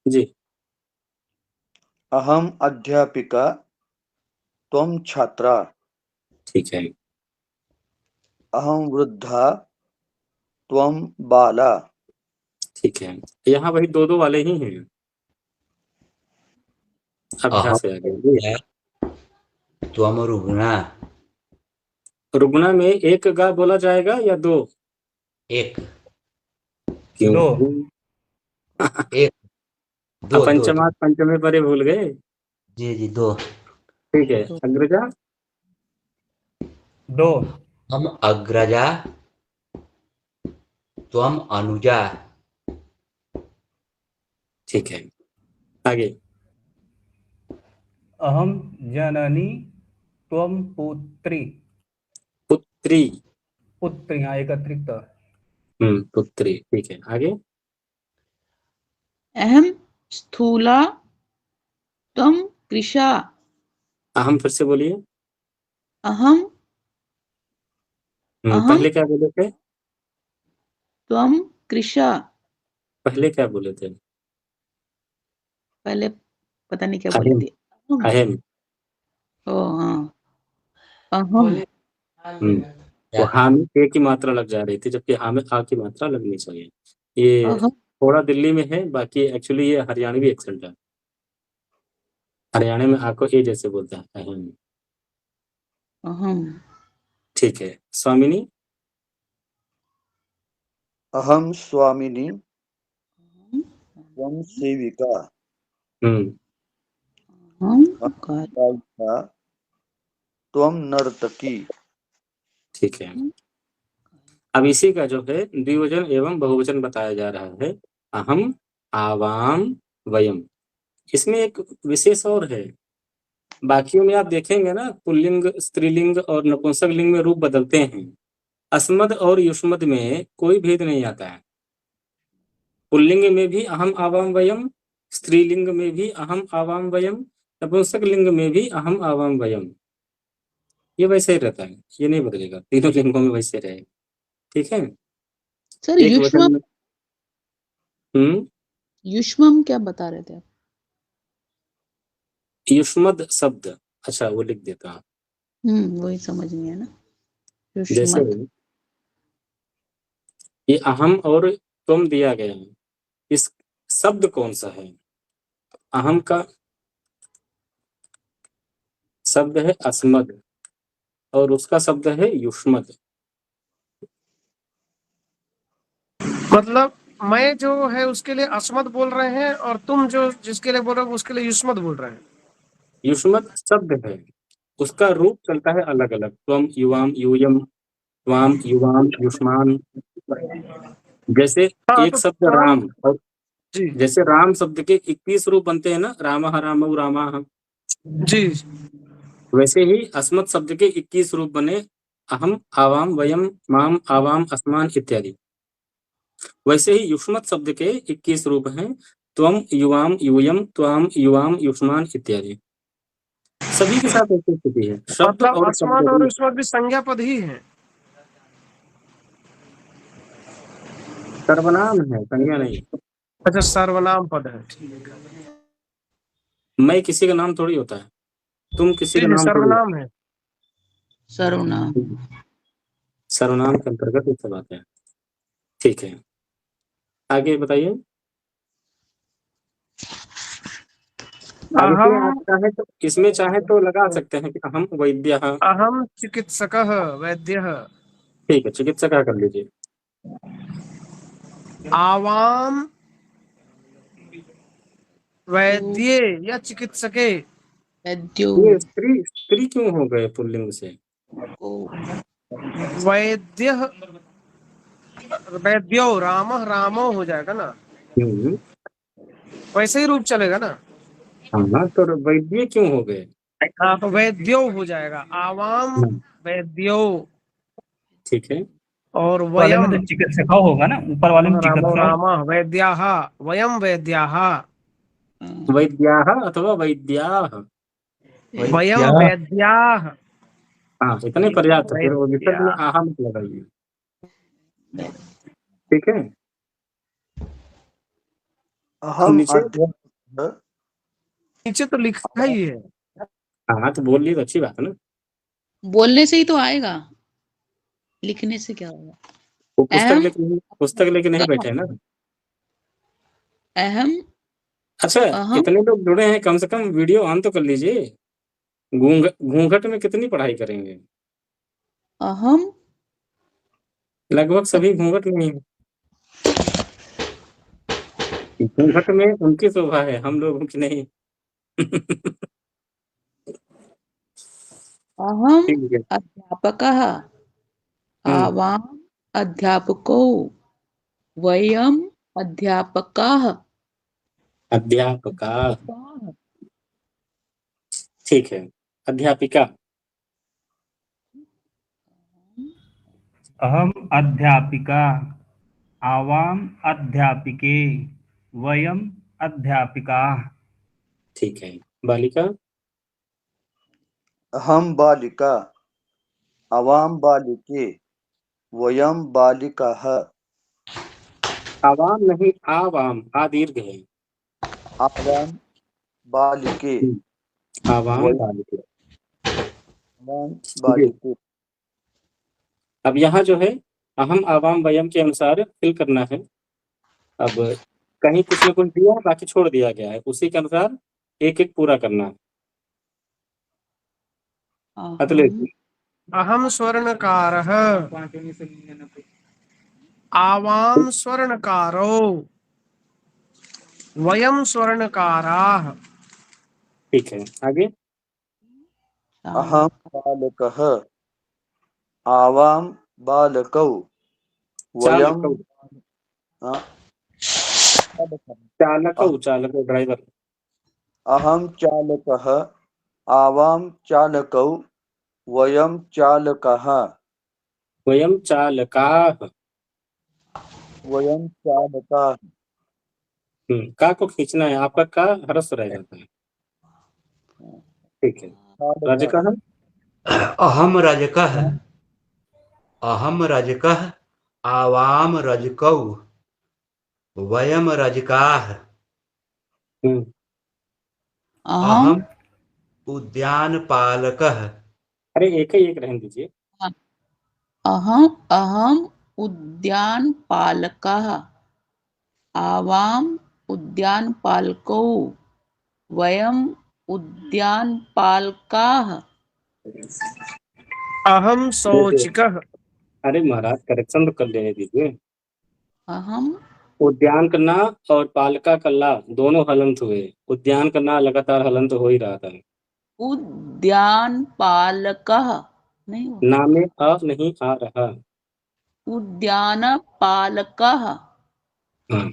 जी। अहम अध्यापिका त्वं छात्रा। ठीक है, अहम वृद्धा त्वं बाला। ठीक है, यहाँ वही 2-2 वाले ही हैं। अभ्यास है आगे। त्वं रुग्णा। रुग्णा में एक गा बोला जाएगा या 2? एक। क्यों? दो। एक। दो पंचमात पंचमे परे भूल गए। जी जी 2। ठीक है, अग्रजा। 2। हम अग्रजा त्वं अनुजा। ठीक है, आगे। अहम जननी त्वं पुत्री। पुत्री। पुत्री, हाँ, एक अतिरिक्त। पुत्री। ठीक है, आगे। अहम स्थूला त्वं कृशा। अहम फिर से बोलिए। अहम अहम पहले क्या बोले थे? त्वं कृशा। पहले क्या बोले थे? पहले पता नहीं क्या बोली अहम। थी। अहम। अहम। ओ हाँ। अहम। तो हाँ में ए की मात्रा लग जा रही थी, जबकि हाँ में आ की मात्रा लगनी चाहिए। ये अहम। थोड़ा दिल्ली में है, बाकी एक्चुअली ये हरियाणवी एक्सेंट है। हरियाणा में आ को ए जैसे बोलते हैं, अहम। अहम। ठीक है, स्वामिनी। अहम स्वामिनी त्वं सेविका। अहम गायिका त्वं नर्तकी। ठीक है, अब इसी का जो है द्विवचन एवं बहुवचन बताया जा रहा है। अहम, आवाम, वयम। इसमें एक विशेष और है, बाकियों में आप देखेंगे ना पुल्लिंग, स्त्रीलिंग और नपुंसक लिंग में रूप बदलते हैं, अस्मद और युष्मद में कोई भेद नहीं आता है। पुल्लिंग में भी अहम, आवाम, वयम, स्त्रीलिंग में भी अहम, आवाम, वयम, नपुंसक लिंग में भी अहम, आवाम, वयम। ये वैसे ही रहता है, ये नहीं बदलेगा, तीनों लिंगों में वैसे रहेगा। ठीक है। सर एक युष्मम वचन में युष्मम क्या बता रहे थे आप? युष्मद शब्द, अच्छा वो लिख देता हूं। वही समझ नहीं है ना। जैसे युष्मत ये अहम और तुम दिया गया है, इस शब्द कौन सा है? अहम का शब्द है अस्मद और उसका शब्द है युष्मद। मतलब मैं जो है उसके लिए अस्मद बोल रहे हैं और तुम जो जिसके लिए बोल रहे हो उसके लिए युष्मद बोल रहे हैं। युष्मद शब्द है, उसका रूप चलता है अलग अलग, त्वम, युवाम, यूयम, त्वाम, युवाम, युष्मान। जैसे हाँ, एक तो शब्द राम, और जी जैसे राम शब्द के 21 रूप बनते हैं ना, रामः, रामौ, रामाः, जी वैसे ही अस्मद शब्द के 21 रूप बने, अहम, आवाम, वयम, माम, आवाम, अस्मान इत्यादि। वैसे ही युष्मत शब्द के 21 रूप हैं, त्वम, युवाम, यूयम, त्वाम, युवाम, युष्मान इत्यादि। सभी के साथ ऐसी स्थिति है, शब्द मतलब और अस्मद शब्द और रूप। युष्मद भी संज्ञा पद ही है। सर्वनाम है, संज्ञा नहीं। अच्छा, सर्वनाम पद है। ठीक है, मैं किसी का नाम थोड़ी होता है, तुम किसी का जी नाम थोड़ी सर्वनाम है। सर्वनाम। होता। सर्वनाम के अंतर्गत ये सब आता है। ठीक है, आगे बताइए। आगे अहम आप चाहे तो इसमें चाहे तो लगा सकते हैं कि अहम वैद्यः। अहम चिकित्सकः वैद्यः। ठीक है, चिकित्सक कर लीजिए। आवाम वैद्य या चिकित्सके। वैद्यो ये स्त्री स्त्री क्यों हो गए पुल्लिंग से? को वैद्य वैद्यो, राम रामो हो जाएगा ना, हम्म, वैसे ही रूप चलेगा ना। हाँ, तो वैद्य क्यों हो गए? हाँ, तो वैद्यो हो जाएगा, आवाम वैद्यो ठीक है। और वाले में वयम तो चिकित्सक होगा ना, ऊपर वाले में रामो चिकित्सक। रामा वैद्याः वयम वैद्याः वैद्याः अथवा वैद्याः। वयम वैद्याः हाँ, इतने पर्याप्त, फिर वो विसर्ग में वैद्याः। आहा मत लगाइए। ठीक है। हम नीचे अध्ययन नीचे तो लिखा ही है। हाँ, तो बोल लिए तो अच्छी बात है ना। बोलने से ही तो आएगा, लिखने से क्या होगा। वो अहम पुस्तक लेके नहीं बैठे हैं ना। अहम अच्छा, अहम इतने लोग जुड़े हैं, कम से कम वीडियो ऑन तो कर लीजिए। घूंघट में कितनी पढ़ाई करेंगे? अहम लगभग सभी घूंघट में ही हैं। घूंघट में उनकी शोभा है, हम लोगों की नहीं। अहम ठीक है। अध्यापकः आवाम अध्यापको वयम अध्यापकाः अध्यापका। ठीक है। अध्यापिका। अहम अध्यापिका, आवाम अध्यापिके, वयम अध्यापिकाः। ठीक है। बालिका। हम बालिका, आवाम बालिके, वयम बालिकाः। आवाम नहीं, आवाम, आ दीर्घ है। आवाम बालिके, आवाम वयम बालिके। बालिके। अब यहाँ जो है अहम, आवाम, वयम के अनुसार फिल करना है। अब कहीं कुछ न कुछ दिया है, बाकी छोड़ दिया गया है, उसी के अनुसार एक एक पूरा करना है। अतुलेश जी। अहम स्वर्णकारः आवाम स्वर्णकारो वयम स्वर्णकाराः। ठीक है, आगे। अहम बालकः, आवाम बालकौ, वयम चालकौ। चालकौ चालकौ ड्राइवर। अहम चालकः, आवाम चालकौ, वयम चालकः। वयम चालकाः। वयम चालकाः। का को खींचना है, आपका का ह्रस्व रह जाता है। ठीक है। रजकः। अहम रजकः, अहम रजकः, आवाम रजकौ, वयम रजकाः। अहम उद्यानपालकः। अरे एक ही एक रहने दीजिए। अहम उद्यानपालकः, आवाम उद्यानपालकौ, वयम उद्यानपालकाः। अहम शौचिकः। अरे महाराज करेक्शन तो कर लेने दीजिए। अहम उद्यान का ना और पालका का ला दोनों हलंत हुए। उद्यान का ना लगातार हलंत हो ही रहा था। उद्यानपालकः नहीं हुआ। ना में अ नहीं आ रहा। उद्यानपालकः, हाँ।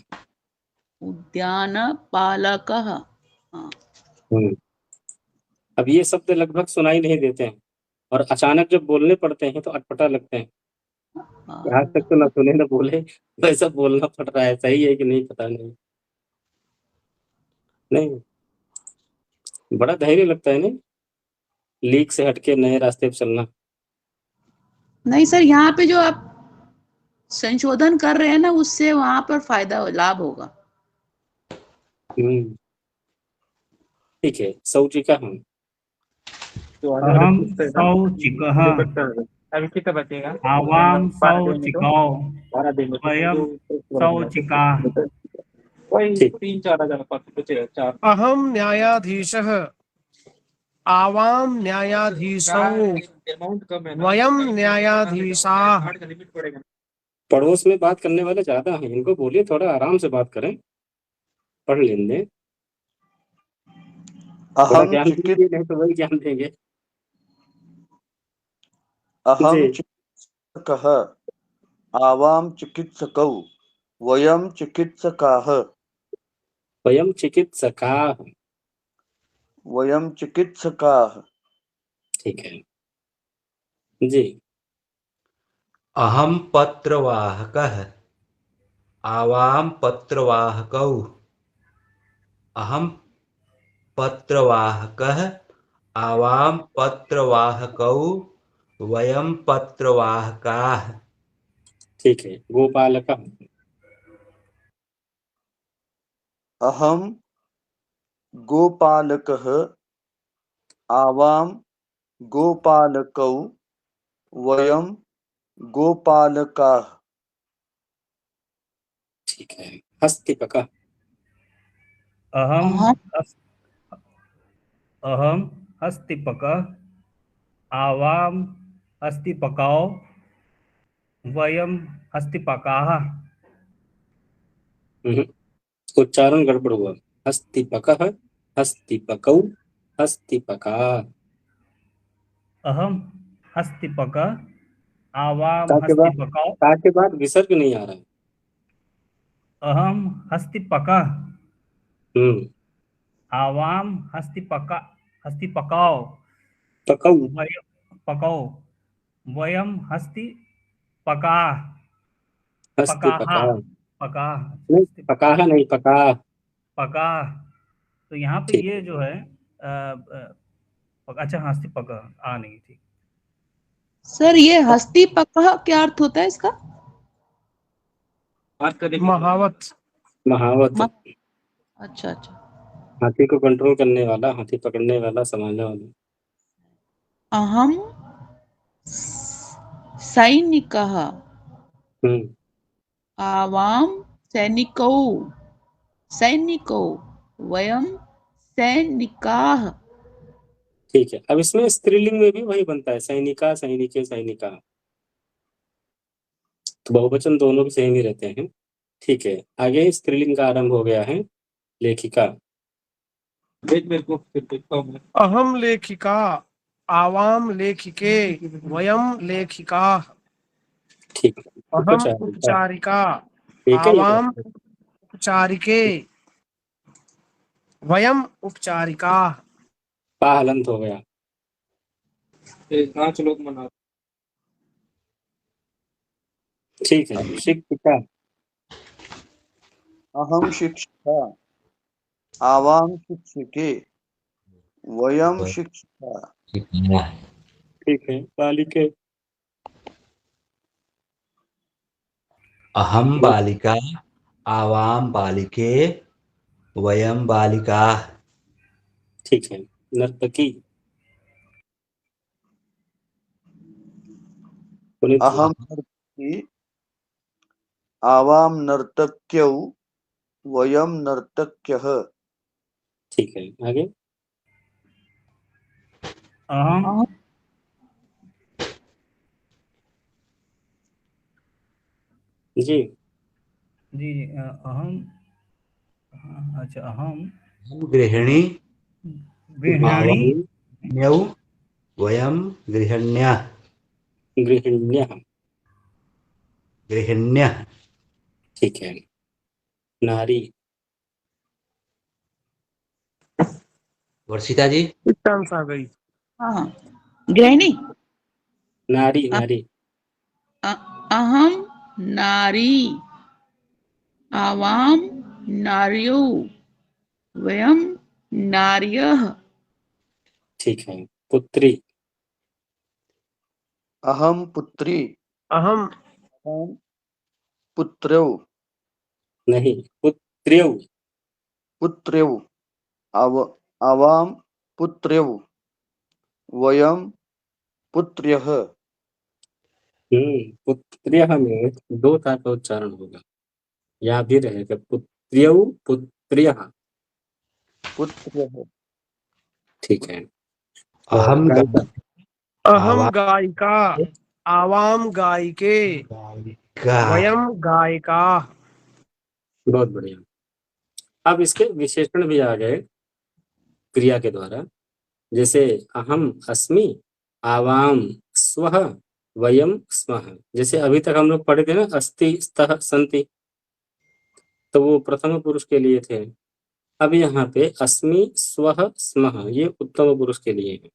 उद्यानपालकः। हाँ। अब ये शब्द लगभग सुनाई नहीं देते हैं और अचानक जब बोलने पड़ते हैं तो अटपटा लगते हैं। आज तक तो ना सुने ना बोले, वैसा बोलना पड़ रहा है। सही है कि नहीं पता नहीं। नहीं बड़ा धैर्य लगता है नहीं, लीक से हटके नए रास्ते पे चलना। नहीं सर, यहाँ पे जो आप संशोधन कर रहे हैं ना, उससे वहां पर फायदा लाभ होगा। ठीक है। शौचिका हम अहम शौचिकः, आवाम शौचिकौ, वयम शौचिकाः। अहम न्यायाधीशः, आवाम न्यायाधीशौ, वयम न्यायाधीशाः। पड़ोस में बात करने वाले ज्यादा हैं, इनको बोलिए थोड़ा आराम से बात करें, पढ़ लेंगे। थोड़ा अहम ज्ञान दीजिए, नहीं तो वही ज्ञान देंगे। अहम जी। चिकित्सकः, आवाम चिकित्सकौ, वयम चिकित्सकाः। वयम चिकित्सकाः। वयम चिकित्सकाः। ठीक है जी। अहम पत्रवाहकः, आवाम पत्रवाहकौ, अहम पत्रवाहकः, आवाम पत्रवाहकौ, वयम पत्रवाहकाः। ठीक है। गोपालकः। अहम गोपालकः, आवाम गोपालकौ, वयम गोपालकाः। ठीक है। हस्तिपकः। अहम अहम अहम हस्तिपकः, आवाम हस्तिपकौ, वयम हस्तिपकाः। उच्चारण गड़बड़ हुआ। हस्तिपकः, हस्तिपकौ, हस्तिपकाः। अहम हस्तिपकः, आवाम का हस्तिपकौ, के बाद विसर्ग नहीं आ रहा है। अहम हस्तिपकः, हम्म। आवाम हस्तिपकौ, पकौ। वयम हस्तिपकाः। हस्तिपकाः। पकाः नहीं पकाह नहीं, पकाह। पकाः। तो यहाँ पे ठीक। ये जो है अच्छा हस्तिपकः आ नहीं थी। सर, ये हस्तिपकः क्या अर्थ होता है इसका? महावत। महावत। अच्छा अच्छा। हाथी को कंट्रोल करने वाला, हाथी पकड़ने वाला, संभालने वाला। अहम सैनिकः, आवाम सैनिकौ, सैनिकौ, वयम सैनिकाः। ठीक है। अब इसमें स्त्रीलिंग में भी वही बनता है, सैनिका, सैनिके, सैनिका। तो बहुवचन दोनों भी सेम ही रहते हैं। ठीक है। आगे स्त्रीलिंग का आरंभ हो गया है। लेखिका। अहम लेखिका, आवाम लेखिके, वयम लेखिकाः। ठीक है। अहम उपचारिका, एक ही आवाम उपचारिके, वयम उपचारिका। पा हलंत हो गया। 5 लोग मना, ठीक है। शिक्षिका, अहम शिक्षिका, आवाम शिक्षिके, वयम शिक्षिका। ठीक है। बालिके, अहम बालिका, आवाम बालिके, वयम बालिका। ठीक है। नर्तकी, पुनीत जी, अहम नर्तकी, आवाम नर्तक्यौ, वयम नर्तक्यः। ठीक है। आगे, अहम जी जी अहम अच्छा अहम हम गृहिणी, गृहिणी, आवाम वयम गृहिण्यः। गृहिण्यः, गृहिण्यः। ठीक है। नारी, वर्षिता जी, चांस आ गई। हाँ, गृहिणी। नारी, नारी, अहम नारी, आवाम नार्यो, वयम नार्यः। ठीक है। पुत्री, अहम पुत्री, अहम अहम पुत्रौ, नहीं, पुत्र्यौ, पुत्रौ, आवाम पुत्रौ, वयम पुत्र्यः। पुत्र्यः में 2 ता का उच्चारण होगा, यहाँ भी रहेगा पुत्र्यौ, पुत्र्यः। पुत्र्यः। ठीक है। और अहम गायिका, अहम गायिका, आवाम गायिके, गायिका। वयम गायिका। बहुत बढ़िया। अब इसके विशेषण भी आ गए क्रिया के द्वारा, जैसे अहम अस्मि, आवाम स्वः, वयम स्मः। जैसे अभी तक हम लोग पढ़े थे ना, अस्ति, स्तः, सन्ति, तो वो प्रथम पुरुष के लिए थे। अब यहाँ पे अस्मि, स्वः, स्मः, ये उत्तम पुरुष के लिए है।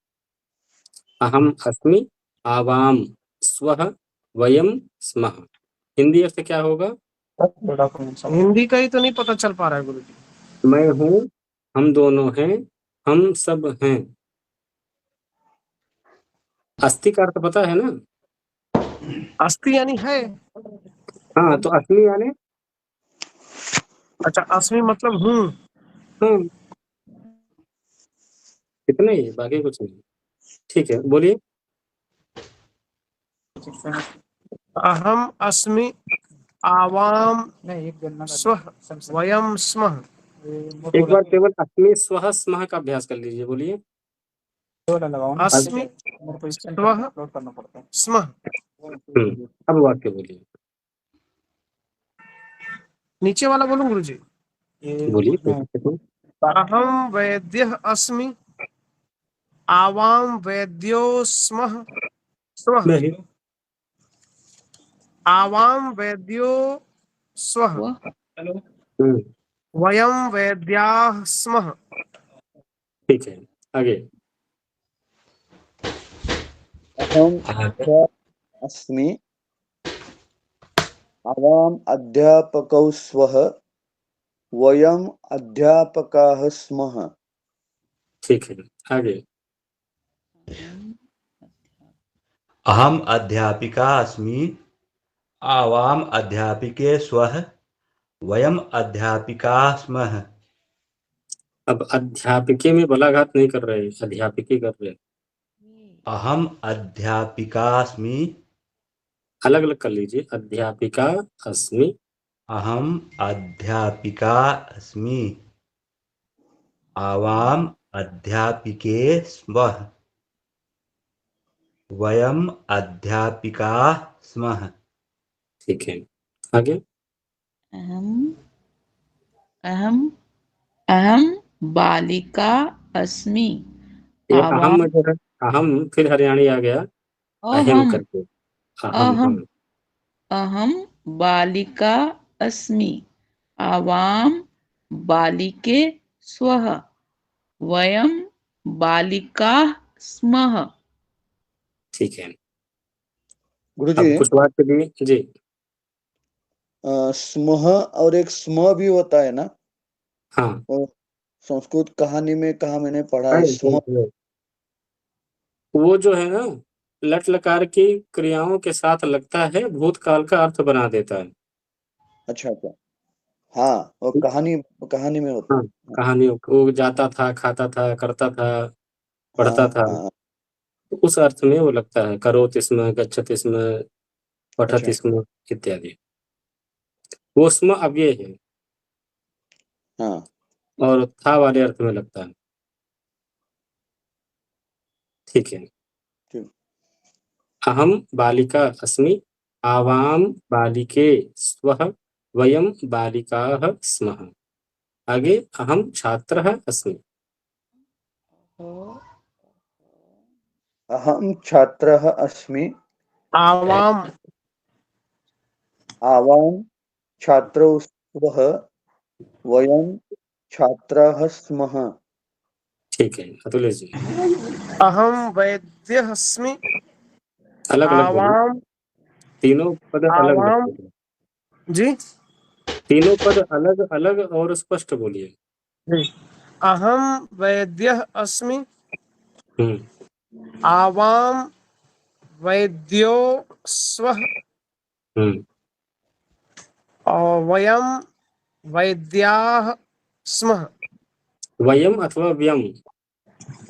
अहम अस्मि, आवाम स्वः, वयम स्मः। हिंदी अर्थ क्या होगा? हिंदी का ही तो नहीं पता चल पा रहा है गुरुजी। मैं हूँ, हम दोनों हैं, हम सब हैं। अस्थि का अर्थ पता है ना? अस्ति यानी है। हाँ, तो अस्मि यानी अच्छा, अस्मि मतलब हूँ। हूँ, इतना ही, बाकी कुछ नहीं। ठीक है, बोलिए। अहम अस्मि, आवाम स्वः, वयम स्मः। एक बार केवल अस्मि स्वः स्मः का अभ्यास कर लीजिए, बोलिए। अस्मि स्वः स्मः। अब वाक्य बोलिए, नीचे वाला बोलूं गुरुजी? बोलिए, कोई दिक्कत नहीं। अहम वैद्यः अस्मि, आवाम वैद्यो स्मः, स्वः, नहीं, आवाम वैद्यो स्वः, हम्म, वयम वैद्याः स्मः। ठीक है। आगे, अहम अस्मि, आवाम अध्यापकौ स्वः, वयम अध्यापकाः स्मः। ठीक है। आगे, अहम अध्यापिका अस्मि, आवाम अध्यापिके स्वः, वयम अध्यापिका स्मः। अब अध्यापिके में बलाघात नहीं कर रहे, अध्यापिके कर रहे। अहम अध्यापिका अस्मि, अलग अलग कर लीजिए। अध्यापिका अस्मि, अहम अध्यापिका अस्मि, आवाम अध्यापिके स्वः, वयम अध्यापिका स्मः। ठीक है। आगे, अहम बालिका अस्मि, ये आवाम अहम में जो है, अहम फिर हरियाणी आ गया, अहम करके। अहम, अहम बालिका अस्मि, आवाम बालिके स्वः वयम बालिकाः स्मः। ठीक है। गुरुजी अब कुछ बात के लिए जी स्मः और एक स्म भी होता है ना, हाँ और संस्कृत कहानी में कहा मैंने पढ़ा है स्म। वो जो है ना लट लकार की क्रियाओं के साथ लगता है, भूतकाल का अर्थ बना देता है। अच्छा अच्छा, हाँ, और कहानी कहानी में होता हाँ है। कहानी, वो जाता था, खाता था, करता था, पढ़ता हाँ था, हाँ, तो उस अर्थ में वो लगता है। करोति स्म, गच्छति स्म, पठति अच्छा, स्म इत्यादि। वो स्म अव्यय है हाँ और था वाले अर्थ में लगता है। ठीक है। ठीक। अहम बालिका अस्मि, आवाम बालिके स्वः वयम बालिकाः स्मः। आगे अहम छात्रः अस्मि। अहम छात्रः अस्मि, आवाम आवाम छात्रौ स्वः वयम छात्राः स्मः। ठीक है अतुल जी, अहम वैद्यः अस्मि, अलग अलग बोलिए, आवाम तीनों पद अलग अलग आवाम बोलिए, जी तीनों पद अलग अलग और स्पष्ट बोलिए। जी अहम वैद्यः अस्मि, हम्म आवाम वैद्यो स्वः हम्म और वयम वैद्याः स्मः। वयम अथवा व्यम,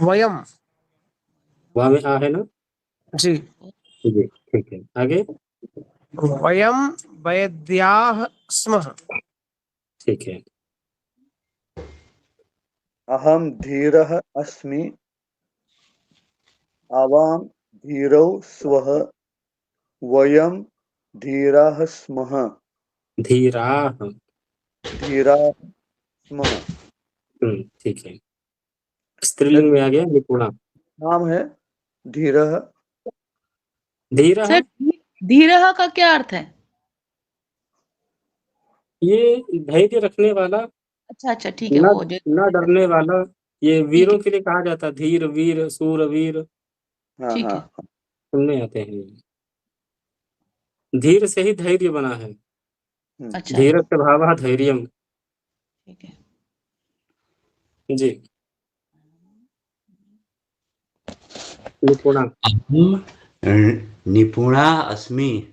वयम वहाँ में आ है ना जी जी, ठीक है। आगे वयम वैद्याः स्मः। ठीक है। अहम धीरः अस्मि, आवाम धीरौ स्वः वयम धीराः स्मः। धीराः, धीराः स्मः। ठीक है। स्त्रीलिंग में आ गया निपुणा। नाम है धीरः। धीरः, सर धीरह का क्या अर्थ है? ये धैर्य रखने वाला, अच्छा अच्छा ठीक है, न वो जो न डरने वाला। ये ठीक वीरों है के लिए कहा जाता है, धीर वीर सूरवीर, हाँ ठीक हाँ है। सुनने आते हैं। धीर से ही धैर्य बना है, अच्छा धीरस्य भावः धैर्यम्। ठीक है। जी निपुणा, अहम निपुणा अस्मि,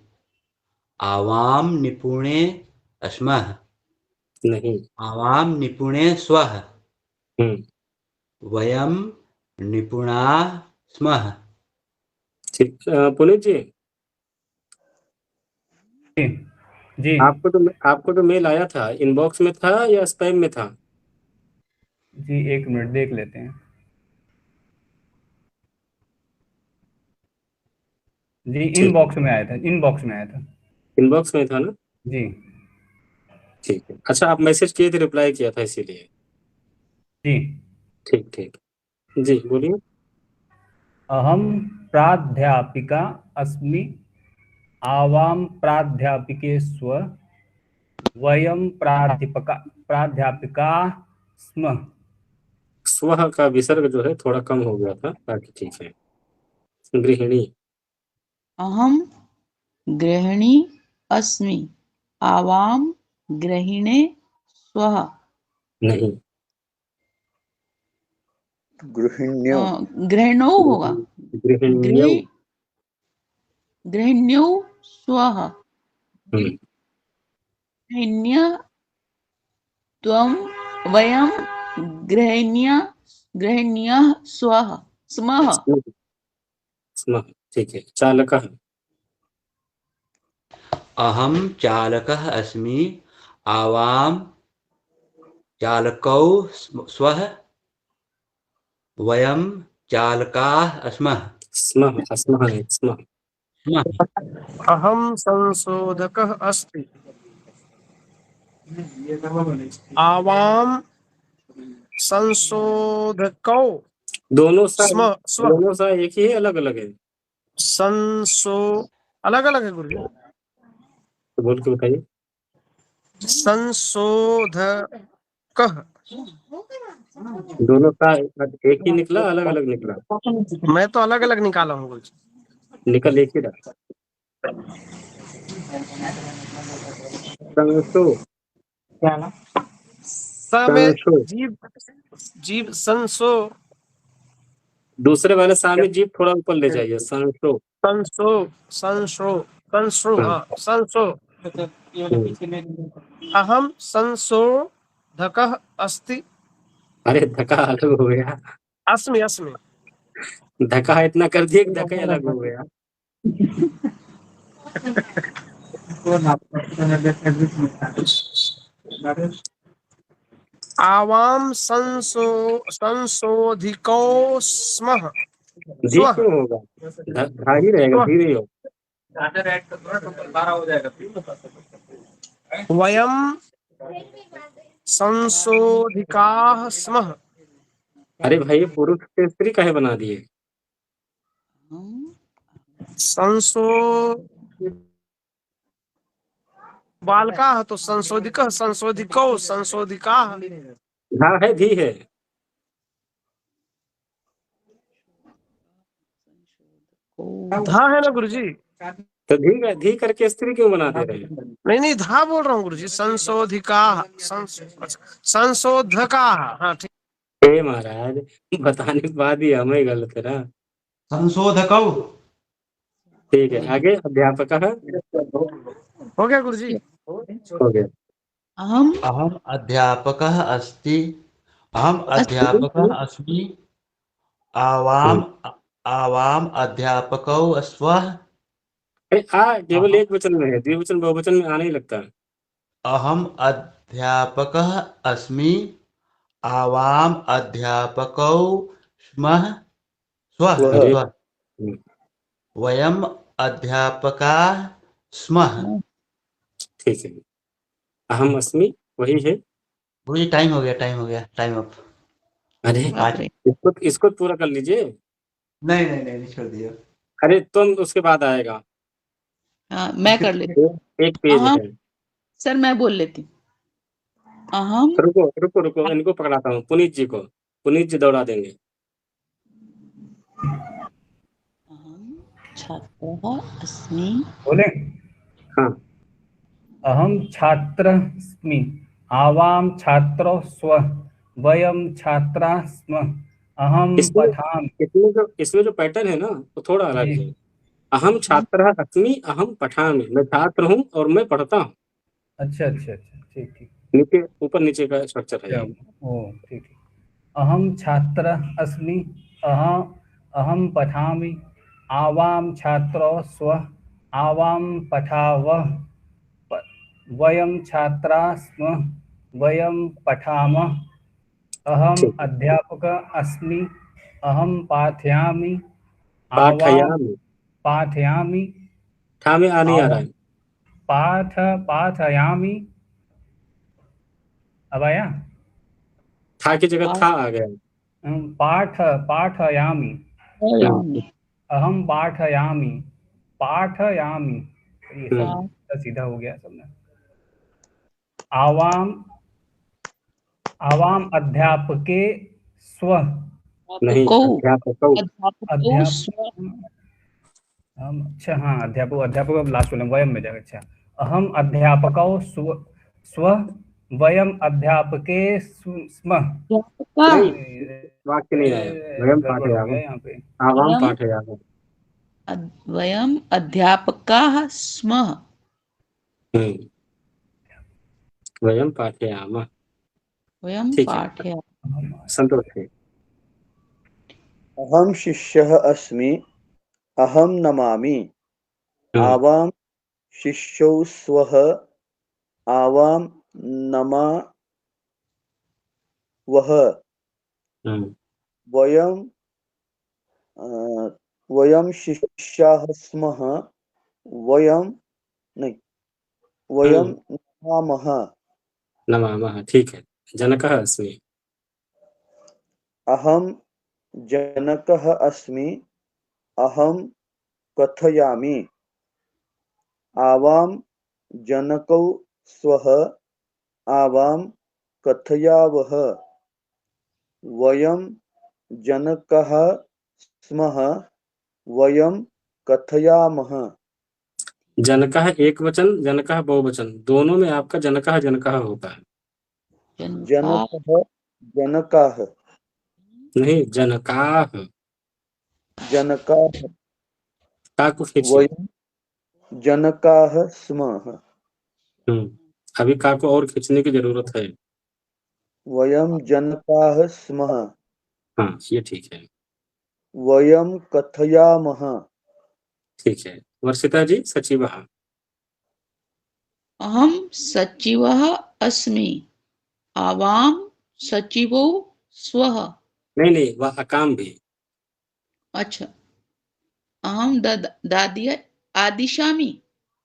आवाम निपुणे स्मः, नहीं। आवाम निपुणे स्वः हम्म वयम निपुणाः स्मः। ठीक। पुनीत जी, जी जी आपको तो मेल आया था, इनबॉक्स में था या स्पैम में था? जी, एक मिनट देख लेते हैं। जी ठीक, इनबॉक्स में आया था, इनबॉक्स में आया था। इनबॉक्स में था ना? जी ठीक है। अच्छा, आप मैसेज किए थे, रिप्लाई किया था इसीलिए। जी। ठीक ठीक, जी बोलिए। अहम प्राध्यापिका अस्मि, आवाम प्राध्यापिके स्व वयम प्राध्यापिका स्मः। स्वः का विसर्ग जो है थोड़ा कम हो गया था, बाकी ठीक है। गृहिणी, अहम गृहिणी अस्मि, आवाम गृहिणे स्वः नहीं। गृहिण्यो। गृहिणौ होगा। गृहिण्यौ, गृह गृहिण्यौ स्वः गृहिण्य त्वं वयं गृहिण्यः स्वः स्मः। स्मः, ठीक है। चालकः, अहम चालकः अस्मि, आवाम चालकौ स्वः वयम चालकाः स्मः। स्मः, अस्मः नहीं, स्मः। अहम संशोधकः अस्मि, आवाम संशोधकौ दोनों सा स्व दोनों सा एक ही है, अलग अलग है? संसो अलग अलग है गुरु जी। तो बोल के बताइए। संशोधकः। दोनों का एक ही निकला, अलग अलग निकला? मैं तो अलग अलग निकाला हूँ गुरुजी। निकल एक ही रहा। संशो में संशो, जीव संशो, दूसरे वाले सामने जीभ थोड़ा ऊपर ले जाइए। संशो संशो संशो संशो, हाँ संशो। अहम संशोधकः अस्ति। अरे धक्का अलग हो गया। अस्मि अस्मि। धक्का इतना कर दिया कि धक्का ही अलग हो गया। आवाम संशोधिको स्मः। धी क्यों होगा? धा ही रहेगा, धीरे ही होगा। वयम संशोधिकाः स्मः। अरे भाई, पुरुष से स्त्री काहे बना दिए? संशो बालकाः तो संशोधिकः, संशोधिको, संशोधिकाः। धा है, धी है? धा है ना गुरुजी? तो धी करके स्त्री क्यों बना दे रहे हैं? नहीं धा बोल रहा हूँ गुरुजी। संशोधिकाः, संशोधकाः। हाँ ठीक। हे महाराज, बताने के बाद ही हमें गलत है ना। संशोधकौ। ठीक है, आगे अध्यापक हो गया गुरुजी? हो गया। अहम अध्यापकः अस्ति, अहम अध्यापकः अस्मि, आवाम अध्यापकौ स्वः। केवल एक वचन में है, द्विवचन बहुवचन में आने ही लगता है। अहम अध्यापकः अस्मि, आवाम अध्यापकौ स्मः स्वः। अरे वयम अध्यापकाः स्मः। ठीक है, अहम अस्मि वही है। गुरुजी टाइम हो गया, टाइम अप। अरे इसको पूरा कर लीजिए। नहीं छोड़ दिया। अरे तुम उसके बाद आएगा। हाँ, मैं कर लेती हूँ। एक पेज है। सर मैं बोल लेती हूँ। अहम, रुको, इनको पकड़ाता हूँ। पुनीत जी दौड़ा देंगे। अहम छात्रः अस्मि। बोले? हाँ, अहम छात्रस्मि, आवाम छात्रो स्वः, वयम छात्रा स्मः, अहम पठामि। इसमें जो पैटर्न है ना, वो थोड़ा अलग जी। है। अहम छात्रः अस्मि, अहम पठामि। मैं छात्र हूँ और मैं पढ़ता हूँ। अच्छा, ठीक। नीचे ऊपर नीचे का स्ट्रक्चर है। ठीक। अहम छात्र अस्मि, अहम पठामि, आवाम छात्रो स्वः, आवाम पठावः, वयम छात्रा स्मः, वयम पठामः, अहम ठीक है। अध्यापकः अस्मि, अहम पाठयामि, पाठयामि, पाठयामि, ठा में आ नहीं आ रहा है। पाठयामि। अब आया? था की जगह था आ गया। पाठयामि, अहम पाठयामि, ये सब सीधा हो गया सबने। आवाम अध्यापके स्वः। नहीं, अध्यापकौ। अच्छा हाँ, अध्यापक लास्ट वाले वयम में जाएगा। अच्छा, अहम अध्यापकौ स्वः, वयम अध्यापके स्मः। वाक्य नहीं आया। वयम पाठयामः, यहाँ पे आवाम पाठयामः। वयम अध्यापकाः स्मः। वयम पाठयामः। वयम ठीक है, पाठयामः। संतोष है। अहम शिष्यः अस्मि, अहम नमामि, आवाम शिष्यौ स्वः, आवाम नमावः, वयम शिष्याः स्मः, वयम नमामः। ठीक है, जनकः अस्मि। अहम जनकः अस्मि, अहम कथयामि, आवाम जनकौ स्वः, आवाम कथयावः वयं जनकः स्मः वयं कथयामः। जनकः एक वचन, जनकः बहुवचन, दोनों में आपका जनकः जनकः होता है। जनकः जनकाः नहीं, जनकाः, जनकाः का को खींचिए। वयं जनकाः स्मः अभी का को और खींचने की जरूरत है। वयं जनकाः स्मः हाँ, ये ठीक है, वयं कथयामः। ठीक है। वर्षिता जी, सचिवः। अहम सचिवः अस्मि, आवाम सचिवो स्वः। नहीं, वह अकाम भी। अच्छा, अहम दादी आदिशामि।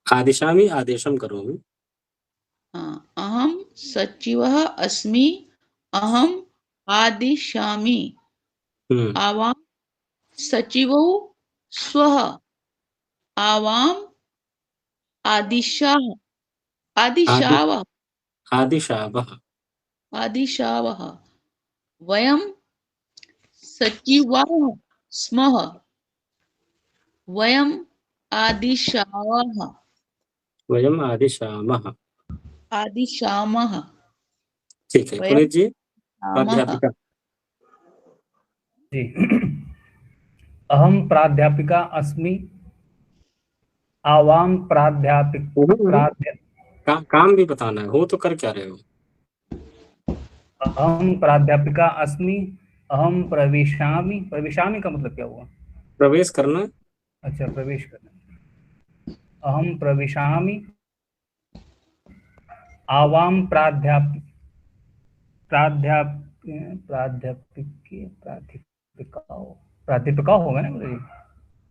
आदिशामि आदेशम करोमि। हाँ, अहम सचिवः अस्मि, अहम आदिशामि, आवाम सचिवो स्वः, आवाम आदिशाः आदिशावः आदिशावः आदिशावः, वयं सचिवाः स्मः, वयं आदिशावः वयम आदिशामः। आदिशामः। ठीक है। वयं पुनीत जी, शामः। प्राध्यापिका। जी अहम प्राध्यापिका अस्मि, आवाम काम भी बताना है, हो तो कर क्या रहे हो। अहम प्राध्यापिका अस्मि, अहम प्रविशामि। प्रविशामि का मतलब क्या हुआ? प्रवेश करना। अच्छा, प्रवेश करना। अहम प्रविशामि, आवाम प्राध्यापिका होगा ना गुरुजी?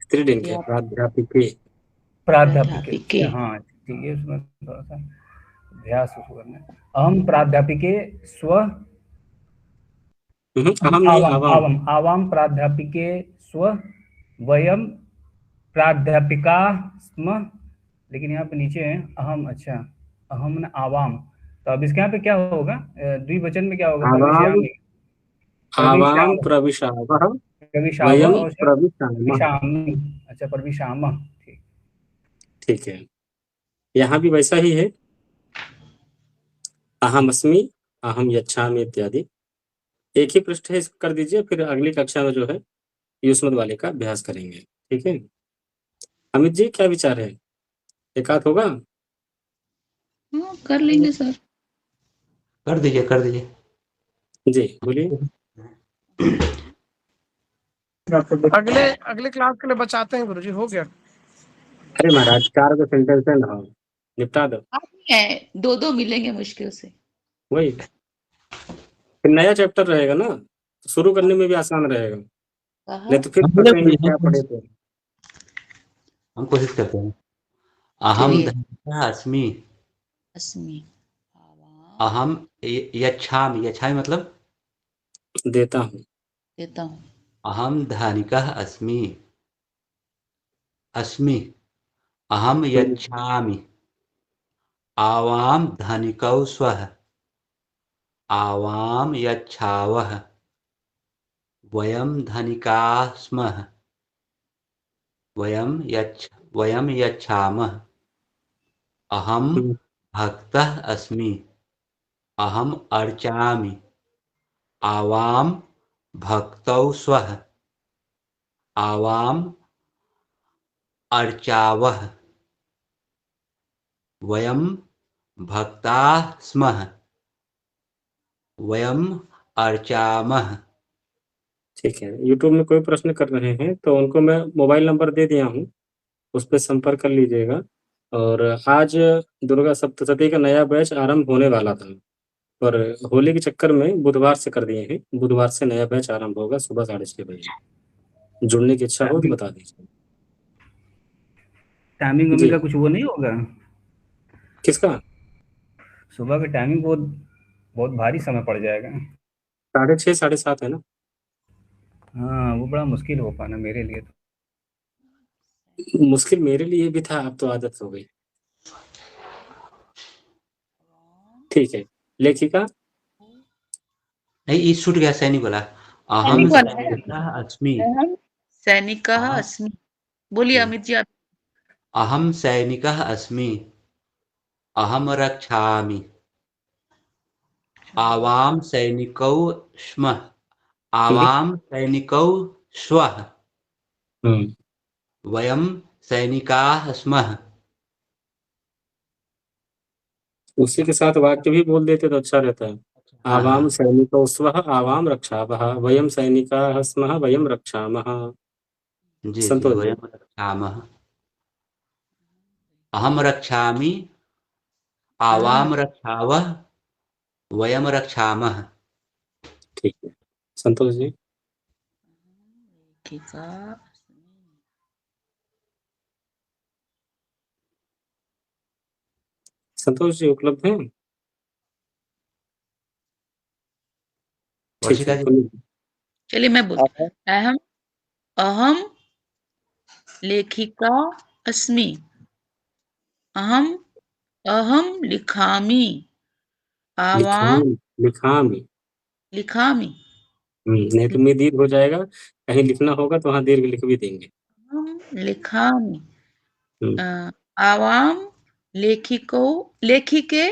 स्त्रीलिंग है, प्राध्यापिके। प्राध्यापिके, हाँ ठीक है, उसमें थोड़ा सा अभ्यास करना है। अहम प्राध्यापिके स्व आवाम प्राध्यापिके स्व वयम प्राध्यापिका स्म। लेकिन यहाँ पे नीचे है अहम। अच्छा, अहम न आवाम, तो अब इसके यहाँ पे क्या होगा? द्विवचन में क्या होगा? आवाम प्रविशावः प्रविशावः वयम और प्रविशामः। अच्छा, प्रविशामः। ठीक है, यहाँ भी वैसा ही है। अहमस्मि, अहम यच्छामि इत्यादि। एक ही पृष्ठ है, इसको कर दीजिए, फिर अगली कक्षा में जो है युष्मत वाले का अभ्यास करेंगे। ठीक है। अमित जी, क्या विचार है? एकाध होगा? हाँ, कर लेंगे सर। कर दीजिए जी, बोलिए। अगले क्लास के लिए बचाते हैं गुरुजी, हो गया। अरे महाराज, 4 का सेंटेंस है ना, निपटा दो। दो मिलेंगे मुश्किल से। वही, फिर नया चैप्टर रहेगा ना, तो शुरू करने में भी आसान रहेगा। नहीं तो फिर फंसेंगे, क्या पढ़े थे। हम कोशिश करते हैं। अहम धनिकः अस्मि, अहम यच्छामि। यच्छामि मतलब देता हूँ। अहम धनिकः अस्मि, अहम यच्छामि, आवाम धनिकौ स्वः, आवाम यच्छावः, वयम धनिकाः स्मः, वयम यच्छामः, अहम भक्तः अस्मि, अहम अर्चामि, आवाम भक्तौ स्वः, आवाम अर्चावः, वयम भक्ताः स्मः, वयम अर्चामः। ठीक है। यूट्यूब में कोई प्रश्न कर रहे हैं तो उनको मैं मोबाइल नंबर दे दिया हूँ, उस पर संपर्क कर लीजिएगा। और आज दुर्गा सप्तशती का नया बैच आरंभ होने वाला था, पर होली के चक्कर में बुधवार से कर दिए हैं। बुधवार से नया बैच आरंभ होगा सुबह 6:30 बजे। जुड़ने की इच्छा हो तो बता दीजिए। टाइमिंग का कुछ वो नहीं होगा? किसका? सुबह का टाइमिंग बहुत भारी समय पड़ जाएगा। 6:30 7:30 है ना। हाँ, वो बड़ा मुश्किल हो पाना मेरे लिए तो। मुश्किल मेरे लिए भी था, अब तो आदत हो गई। ठीक है। लेखिका नहीं, ये छूट गया, सैनिक वाला। अहम सैनिक वाला है। सैनिकः अस्मि। अहम सैनिकः हाँ। अस्मि। बोलिए अमित जी आप। अहम सैनिकः अस्मि। अहम रक्षामि। आवां सैनिकौ स्मः। आवां सैनिकौ स्वः। वयं सैनिकाः स्मः। उसी के साथ वाक्य भी बोल देते तो अच्छा रहता है। आवाम सैनिकौ स्वः आवाम रक्षावः वयम सैनिकाः स्मः वयम रक्षामः। जी जी, संतोष जी। वयं रक्षामः। अहम रक्षामि। आवाम रक्षावः। वयम रक्षामः। ठीक है संतोष जी। लेखिका संतोष जी उपलब्ध हैं? ठीक वर्षिका है जी। बोलिए। चलिए मैं बोल अहम अहम अहम लेखिका अस्मि। अहम अहम लिखामि। आवाम लिखामी। लिखामि। नहीं तो में दीर्घ हो जाएगा, कहीं लिखना होगा तो वहाँ दीर्घ लिख भी देंगे। अहम लिखामि। हम्म, आवाम लेखिके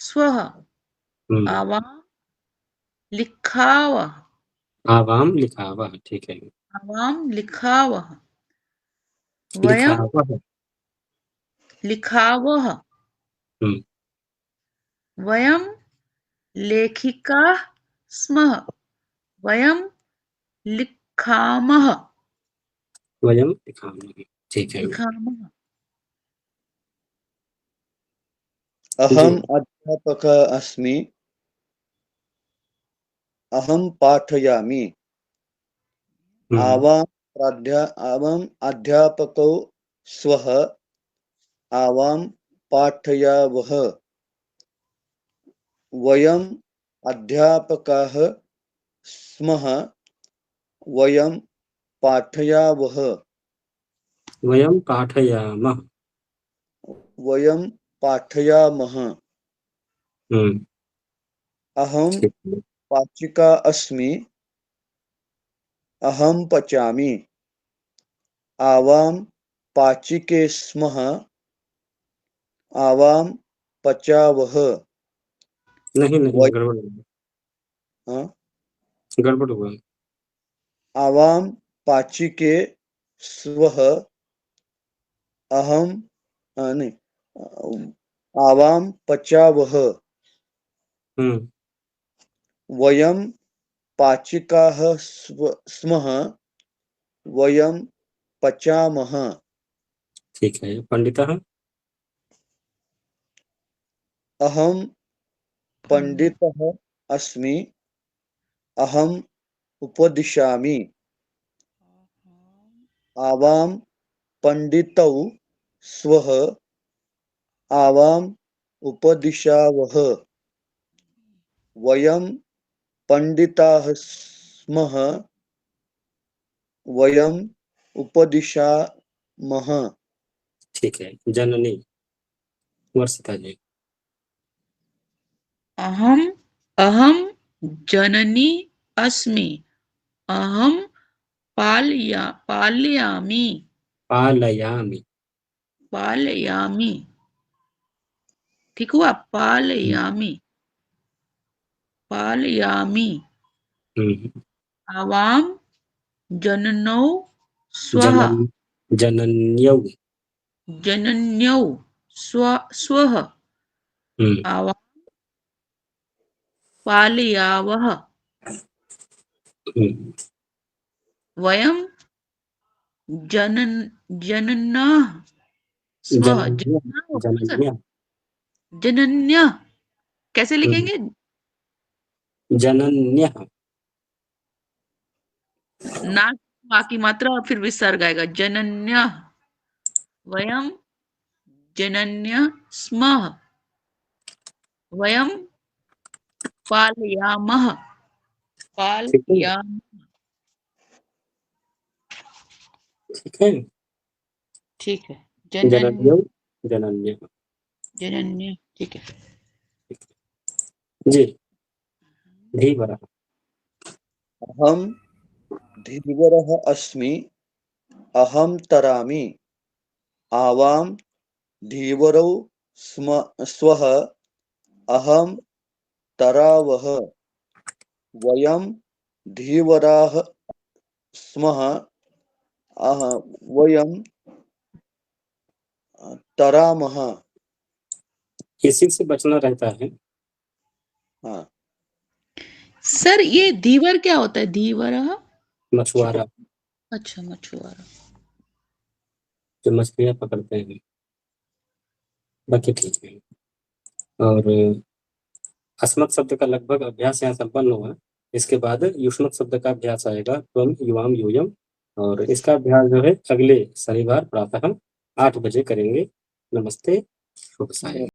स्वः। हम्म, आवाम लिखावः। आवाम लिखावः। ठीक है। आवाम लिखावः। वयम लिखावः। लिखावः। हम्म, वयम लेखिकाः स्मः। वयम लिखामः। वयम लिखामः। ठीक है लिखामः। अहम जी। अध्यापकः अस्मि। अहम पाठयामि। हम्म, आवाम अध्यापकौ स्वः। आवां पाठयावः। वयम् अध्यापकाः स्मः। वयं पाठयावः। वयम पाठयामः। वयं पाठयामः। हम्म, अहं ठीक है। पाचिका अस्मि। अहं पचामि। आवां पाचिके स्मः। आवां पचावः। नहीं वयं गड़बड़ हुआ। हाँ? गड़बड़ हुआ। आवां पाचिके स्वः। अहं नहीं आवां पचावः। हम्म, वयं पाचिकाः स्मः। वयं पचामः। ठीक है। पंडितः। अहं पंडितः अस्मि। अहम् उपदिशामि। आवां पंडितौ स्वः। आवाम् उपदिशावः। वयं पंडिताः स्मः। वयम् उपदिशामः। ठीक है। जननी वर्षिता जी। अहम अहम जननी अस्मि। अहम पालयामि। पालयामि। पालयामि। ठीक हुआ पालयामि। पालयामि। हम्म, आवाम जननौ स्वः। जनन्यौ। जनन्यौ स्वः। हम्म, आवाम पालयावः। हम्म, वयं जनन्यः स्मः। जनन्यः होगा ना सर? जनन्य जनन्य कैसे लिखेंगे? जनन्य ना बाकी मात्रा और फिर विसर्ग आएगा। जनन्य। वयं जनन्य स्मः। वयं पालयामः। ठीक है। पालयामः। ठीक है। ठीक है। जनन्यौ जनन्य। जनन्य ठीक है। जी धीवरः अहम धीवरः अस्मि अहम तरामि आवाम धीवरौ स्वः अहम तरावः वयम धीवराः स्मः वयम तरामः। इसी से बचना रहता है। हाँ सर ये धीवर क्या होता है? धीवरः मछुआरा अच्छा मछुआरा। जो मछलियां पकड़ते हैं। बाकी ठीक है। और अस्मत् शब्द का लगभग अभ्यास यहाँ संपन्न हुआ। इसके बाद युष्मत् शब्द का अभ्यास आएगा, त्वम युवाम यूयम, और इसका अभ्यास जो है अगले शनिवार प्रातः 8 बजे करेंगे। नमस्ते, शुभ सायं।